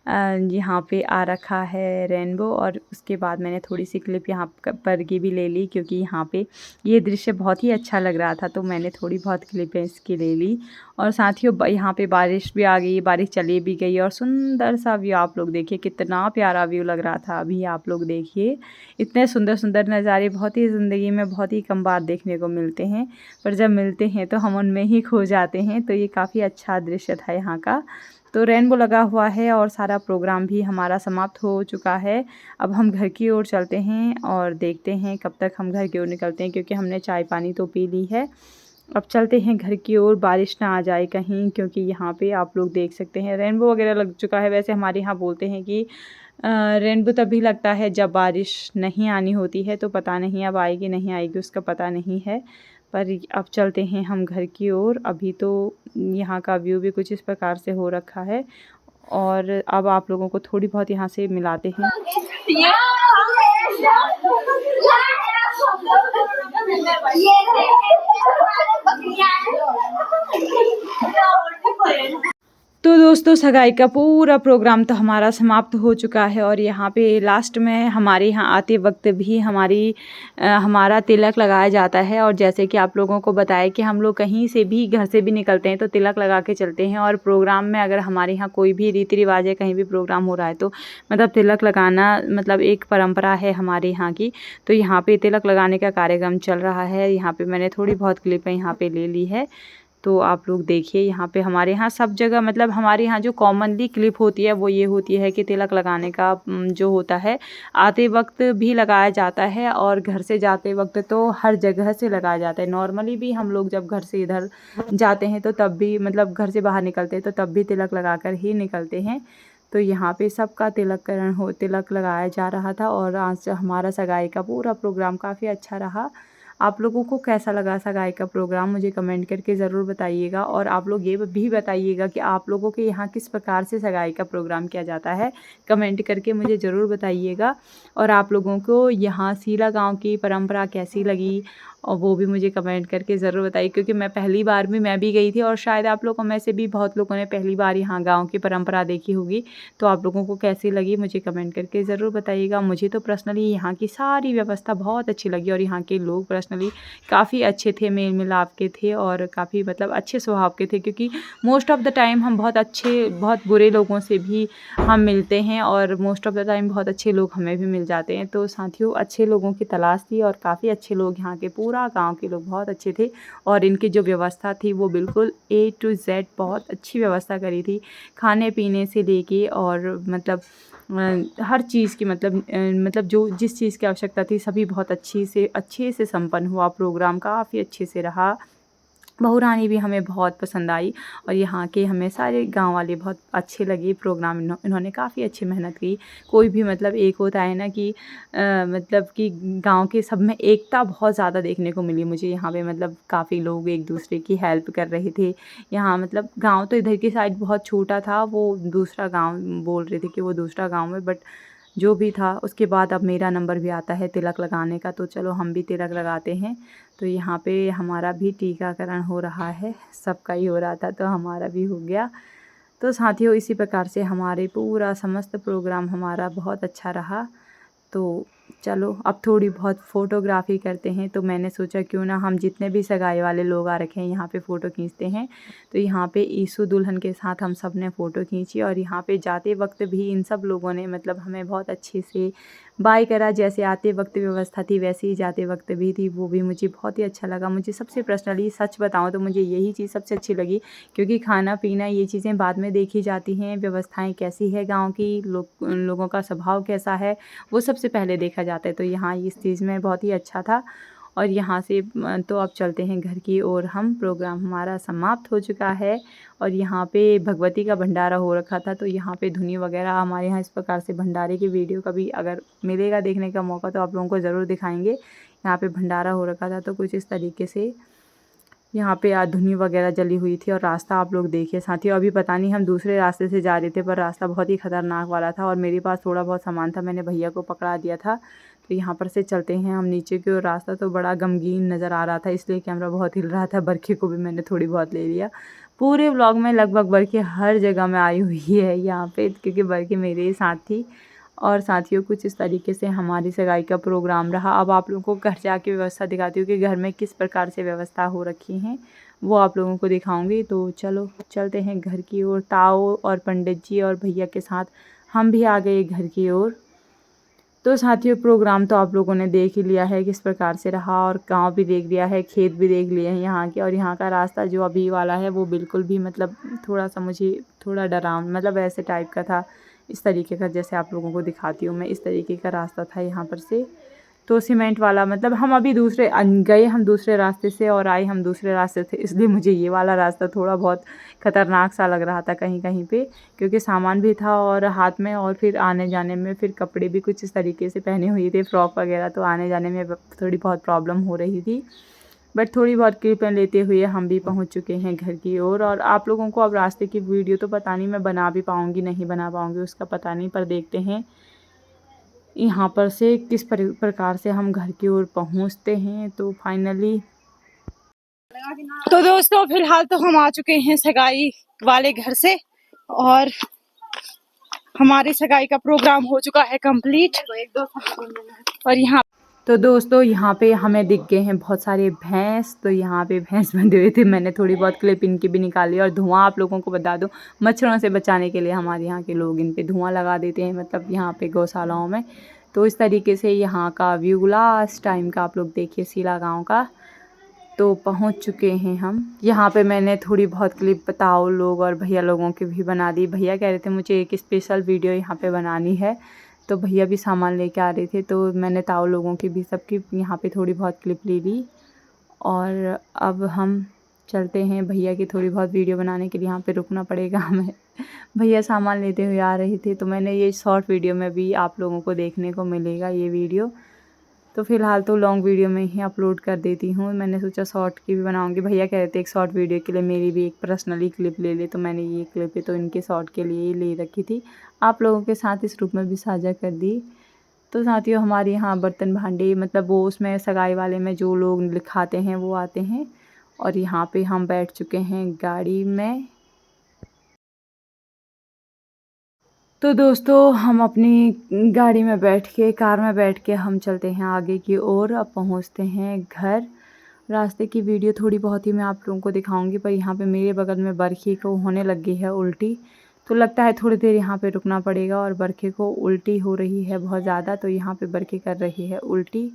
यहाँ पे आ रखा है रेनबो। और उसके बाद मैंने थोड़ी सी क्लिप यहाँ पर की भी ले ली, क्योंकि यहाँ पे ये दृश्य बहुत ही अच्छा लग रहा था, तो मैंने थोड़ी बहुत क्लिपें इसकी ले ली। और साथियों यहाँ पे बारिश भी आ गई, बारिश चली भी गई और सुंदर सा व्यू आप लोग देखिए, कितना प्यारा व्यू लग रहा था। अभी आप लोग देखिए, इतने सुंदर सुंदर नज़ारे बहुत ही ज़िंदगी में बहुत ही कम बार देखने को मिलते हैं, पर जब मिलते हैं तो हम उनमें ही खो जाते हैं। तो ये काफ़ी अच्छा दृश्य था यहाँ का। तो रेनबो लगा हुआ है और सारा प्रोग्राम भी हमारा समाप्त हो चुका है। अब हम घर की ओर चलते हैं और देखते हैं कब तक हम घर की ओर निकलते हैं, क्योंकि हमने चाय पानी तो पी ली है। अब चलते हैं घर की ओर, बारिश ना आ जाए कहीं, क्योंकि यहाँ पे आप लोग देख सकते हैं रेनबो वगैरह लग चुका है। वैसे हमारे यहाँ बोलते हैं कि रेनबो तभी लगता है जब बारिश नहीं आनी होती है, तो पता नहीं अब आएगी नहीं आएगी उसका पता नहीं है। पर अब चलते हैं हम घर की ओर। अभी तो यहाँ का व्यू भी कुछ इस प्रकार से हो रखा है, और अब आप लोगों को थोड़ी बहुत यहाँ से मिलाते हैं। तो दोस्तों सगाई का पूरा प्रोग्राम तो हमारा समाप्त हो चुका है, और यहाँ पे लास्ट में हमारे यहाँ आते वक्त भी हमारा तिलक लगाया जाता है। और जैसे कि आप लोगों को बताया कि हम लोग कहीं से भी घर से भी निकलते हैं तो तिलक लगा के चलते हैं। और प्रोग्राम में अगर हमारे यहाँ कोई भी रीति रिवाज है, कहीं भी प्रोग्राम हो रहा है, तो मतलब तिलक लगाना मतलब एक परंपरा है हमारे यहाँ की। तो यहाँ पे तिलक लगाने का कार्यक्रम चल रहा है। यहाँ पे मैंने थोड़ी बहुत क्लिपें यहाँ पे ले ली है, तो आप लोग देखिए। यहाँ पे हमारे यहाँ सब जगह मतलब हमारे यहाँ जो कॉमनली क्लिप होती है वो ये होती है कि तिलक लगाने का जो होता है आते वक्त भी लगाया जाता है, और घर से जाते वक्त तो हर जगह से लगाया जाता है। नॉर्मली भी हम लोग जब घर से इधर जाते हैं तो तब भी मतलब घर से बाहर निकलते हैं तो तब भी तिलक लगा कर ही निकलते हैं। तो यहाँ पे सबका तिलक लगाया जा रहा था। और आज हमारा सगाई का पूरा प्रोग्राम काफ़ी अच्छा रहा। आप लोगों को कैसा लगा सगाई का प्रोग्राम मुझे कमेंट करके ज़रूर बताइएगा। और आप लोग ये भी बताइएगा कि आप लोगों के यहाँ किस प्रकार से सगाई का प्रोग्राम किया जाता है, कमेंट करके मुझे ज़रूर बताइएगा। और आप लोगों को यहाँ सीला गांव की परंपरा कैसी लगी, और वो भी मुझे कमेंट करके ज़रूर बताइए, क्योंकि मैं पहली बार मैं भी गई थी, और शायद आप लोगों में से भी बहुत लोगों ने पहली बार यहाँ गाँव की परंपरा देखी होगी। तो आप लोगों को कैसी लगी मुझे कमेंट करके ज़रूर बताइएगा। मुझे तो पर्सनली यहाँ की सारी व्यवस्था बहुत अच्छी लगी, और यहाँ के लोग पर्सनली काफ़ी अच्छे थे, मेल मिलाप के थे, और काफ़ी मतलब अच्छे स्वभाव के थे। क्योंकि मोस्ट ऑफ़ द टाइम हम बहुत बुरे लोगों से भी हम मिलते हैं, और मोस्ट ऑफ़ द टाइम बहुत अच्छे लोग हमें भी मिल जाते हैं। तो साथियों अच्छे लोगों की तलाश थी, और काफ़ी अच्छे लोग यहाँ के पूरा गांव के लोग बहुत अच्छे थे। और इनकी जो व्यवस्था थी वो बिल्कुल A to Z बहुत अच्छी व्यवस्था करी थी, खाने पीने से लेके, और मतलब हर चीज़ की मतलब जो जिस चीज़ की आवश्यकता थी सभी बहुत अच्छे से संपन्न हुआ। प्रोग्राम काफ़ी अच्छे से रहा। बहू रानी भी हमें बहुत पसंद आई, और यहाँ के हमें सारे गांव वाले बहुत अच्छे लगे। प्रोग्राम इन्होंने काफ़ी अच्छी मेहनत की। कोई भी मतलब एक होता है ना कि मतलब कि गांव के सब में एकता बहुत ज़्यादा देखने को मिली मुझे यहाँ पे। मतलब काफ़ी लोग एक दूसरे की हेल्प कर रहे थे। यहाँ मतलब गांव तो इधर की साइड बहुत छोटा था, वो दूसरा गांव बोल रहे थे कि वो दूसरा गांव है, बट जो भी था उसके बाद अब मेरा नंबर भी आता है तिलक लगाने का, तो चलो हम भी तिलक लगाते हैं। तो यहाँ पे हमारा भी टीकाकरण हो रहा है, सबका ही हो रहा था तो हमारा भी हो गया। तो साथियों इसी प्रकार से हमारे पूरा समस्त प्रोग्राम हमारा बहुत अच्छा रहा। तो चलो अब थोड़ी बहुत फ़ोटोग्राफ़ी करते हैं। तो मैंने सोचा क्यों ना हम जितने भी सगाई वाले लोग आ रखे हैं यहाँ पे फ़ोटो खींचते हैं। तो यहाँ पे ईसु दुल्हन के साथ हम सब ने फ़ोटो खींची, और यहाँ पे जाते वक्त भी इन सब लोगों ने मतलब हमें बहुत अच्छे से बाय करा। जैसे आते वक्त व्यवस्था थी वैसे ही जाते वक्त भी थी, वो भी मुझे बहुत ही अच्छा लगा। मुझे सबसे पर्सनली सच बताऊँ तो मुझे यही चीज़ सबसे अच्छी लगी, क्योंकि खाना पीना ये चीज़ें बाद में देखी जाती हैं, व्यवस्थाएँ कैसी है गाँव की, लोगों का स्वभाव कैसा है वो सबसे पहले देखा जाता है। तो यहाँ इस चीज़ में बहुत ही अच्छा था। और यहाँ से तो अब चलते हैं घर की ओर हम। प्रोग्राम हमारा समाप्त हो चुका है, और यहाँ पे भगवती का भंडारा हो रखा था। तो यहाँ पे धुनी वगैरह हमारे यहाँ इस प्रकार से भंडारे की वीडियो कभी अगर मिलेगा देखने का मौका तो आप लोगों को ज़रूर दिखाएंगे। यहाँ पे भंडारा हो रखा था, तो कुछ इस तरीके से यहाँ पे धुनी वगैरह जली हुई थी। और रास्ता आप लोग देखिए साथियों, अभी पता नहीं हम दूसरे रास्ते से जा रहे थे, पर रास्ता बहुत ही ख़तरनाक वाला था, और मेरे पास थोड़ा बहुत सामान था, मैंने भैया को पकड़ा दिया था। तो यहाँ पर से चलते हैं हम नीचे की ओर। रास्ता तो बड़ा गमगीन नज़र आ रहा था, इसलिए कैमरा बहुत हिल रहा था। बरखी को भी मैंने थोड़ी बहुत ले लिया। पूरे व्लॉग में लगभग बरके हर जगह में आई हुई है यहाँ पे, क्योंकि बरके मेरे साथ थी। और साथियों कुछ इस तरीके से हमारी सगाई का प्रोग्राम रहा। अब आप लोगों को घर जाके व्यवस्था दिखाती हूँ कि घर में किस प्रकार से व्यवस्था हो रखी है, वो आप लोगों को दिखाऊंगी। तो चलो चलते हैं घर की ओर। ताऊ और पंडित जी और भैया के साथ हम भी आ गए घर की ओर। तो साथियों प्रोग्राम तो आप लोगों ने देख ही लिया है किस प्रकार से रहा, और गांव भी देख लिया है, खेत भी देख लिए हैं यहाँ के। और यहाँ का रास्ता जो अभी वाला है वो बिल्कुल भी मतलब थोड़ा सा मुझे थोड़ा डरावना मतलब ऐसे टाइप का था, इस तरीके का जैसे आप लोगों को दिखाती हूँ मैं, इस तरीके का रास्ता था यहाँ पर से। तो सीमेंट वाला मतलब हम अभी गए हम दूसरे रास्ते से और आए हम दूसरे रास्ते से, इसलिए मुझे ये वाला रास्ता थोड़ा बहुत ख़तरनाक सा लग रहा था कहीं कहीं पे, क्योंकि सामान भी था और हाथ में, और फिर आने जाने में फिर कपड़े भी कुछ इस तरीके से पहने हुए थे, फ्रॉक वगैरह, तो आने जाने में थोड़ी बहुत प्रॉब्लम हो रही थी। बट थोड़ी बहुत क्लिपें लेते हुए हम भी पहुंच चुके हैं घर की ओर। और आप लोगों को अब रास्ते की वीडियो तो पता नहीं मैं बना भी पाऊँगी नहीं बना पाऊँगी उसका पता नहीं, पर देखते हैं यहाँ पर से किस प्रकार से हम घर की ओर पहुँचते हैं। तो फाइनली तो दोस्तों फिलहाल तो हम आ चुके हैं सगाई वाले घर से, और हमारी सगाई का प्रोग्राम हो चुका है कंप्लीट। और यहाँ तो दोस्तों यहाँ पे हमें दिख गए हैं बहुत सारे भैंस। तो यहाँ पे भैंस बंधे हुए थे, मैंने थोड़ी बहुत क्लिप इनकी भी निकाली। और धुआं आप लोगों को बता दूं, मच्छरों से बचाने के लिए हमारे यहाँ के लोग इन पे धुआं लगा देते हैं, मतलब यहाँ पे गौशालाओं में। तो इस तरीके से यहाँ का व्यू लास्ट टाइम का आप लोग देखिए सीला गाँव का। तो पहुँच चुके हैं हम यहाँ पे। मैंने थोड़ी बहुत क्लिप ताऊ लोग और भैया लोगों की भी बना दी। भैया कह रहे थे मुझे एक स्पेशल वीडियो यहाँ पे बनानी है, तो भैया भी सामान लेके आ रहे थे, तो मैंने ताऊ लोगों की भी सबकी यहाँ पे थोड़ी बहुत क्लिप ले ली। और अब हम चलते हैं भैया की थोड़ी बहुत वीडियो बनाने के लिए, यहाँ पे रुकना पड़ेगा हमें। भैया सामान लेते हुए आ रहे थे, तो मैंने ये शॉर्ट वीडियो में भी आप लोगों को देखने को मिलेगा ये वीडियो। तो फ़िलहाल तो लॉन्ग वीडियो में ही अपलोड कर देती हूँ। मैंने सोचा शॉर्ट की भी बनाऊँगी। भैया कह रहे थे एक शॉर्ट वीडियो के लिए मेरी भी एक पर्सनली क्लिप ले ले, तो मैंने ये क्लिप तो इनके शॉर्ट के लिए ही ले रखी थी, आप लोगों के साथ इस रूप में भी साझा कर दी। तो साथियों हमारे यहाँ बर्तन भांडे मतलब वो उसमें सगाई वाले में जो लोग लिखाते हैं वो आते हैं। और यहाँ पे हम बैठ चुके हैं गाड़ी में। तो दोस्तों हम अपनी गाड़ी में बैठ के कार में बैठ के हम चलते हैं आगे की ओर। अब पहुँचते हैं घर। रास्ते की वीडियो थोड़ी बहुत ही मैं आप लोगों को दिखाऊंगी, पर यहाँ पे मेरे बगल में बरखी को होने लग गई है उल्टी, तो लगता है थोड़ी देर यहाँ पे रुकना पड़ेगा। और बरखे को उल्टी हो रही है बहुत ज़्यादा, तो यहाँ पे बरखी कर रही है उल्टी।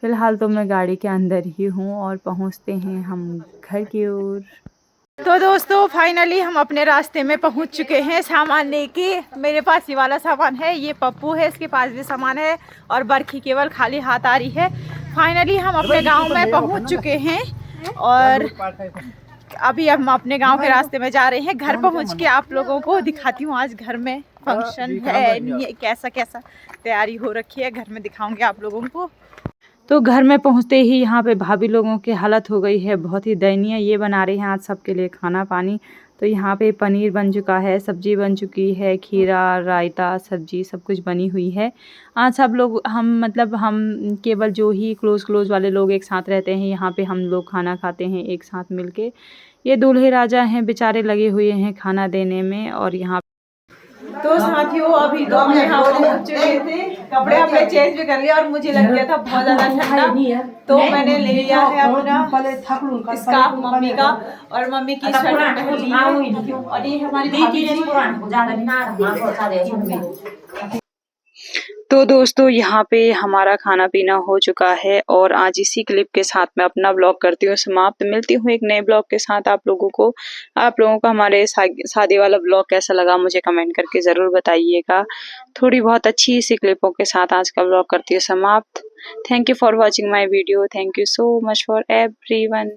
फ़िलहाल तो मैं गाड़ी के अंदर ही हूँ और पहुँचते हैं हम घर की ओर। तो दोस्तों फाइनली हम अपने रास्ते में पहुंच चुके हैं सामान लेके। मेरे पास ये वाला सामान है, ये पप्पू है, इसके पास भी सामान है, और बरखी केवल खाली हाथ आ रही है। फाइनली हम अपने गांव में पहुंच चुके हैं, और अभी हम अपने गांव के रास्ते में जा रहे हैं। घर पहुंच के आप लोगों को दिखाती हूँ आज घर में फंक्शन है नहीं है, कैसा कैसा तैयारी हो रखी है, घर में दिखाऊंगी आप लोगों को। तो घर में पहुंचते ही यहाँ पे भाभी लोगों की हालत हो गई है बहुत ही दयनीय। ये बना रहे हैं आज सबके लिए खाना पानी। तो यहाँ पे पनीर बन चुका है, सब्जी बन चुकी है, खीरा रायता सब्जी सब कुछ बनी हुई है। आज सब लोग हम मतलब हम केवल जो ही क्लोज वाले लोग एक साथ रहते हैं यहाँ पे हम लोग खाना खाते हैं एक साथ मिलके। ये दूल्हे राजा हैं बेचारे लगे हुए हैं खाना देने में। और यहाँ तो साथियों अभी तो हम यहाँ पहुंच चुके थे, कपड़े अपने चेंज भी कर लिया, और मुझे लग गया था बहुत ज्यादा ठंडा, तो मैंने ले लिया है अपना स्कार्फ मम्मी का, और मम्मी की शर्ट पहन ली है। और ये हमारी भाभी जी। तो दोस्तों यहाँ पे हमारा खाना पीना हो चुका है, और आज इसी क्लिप के साथ मैं अपना ब्लॉग करती हूँ समाप्त। मिलती हूँ एक नए ब्लॉग के साथ आप लोगों को हमारे शादी वाला ब्लॉग कैसा लगा मुझे कमेंट करके ज़रूर बताइएगा। थोड़ी बहुत अच्छी सी क्लिपों के साथ आज का ब्लॉग करती हूँ समाप्त। Thank you for watching my video. Thank you so much for everyone.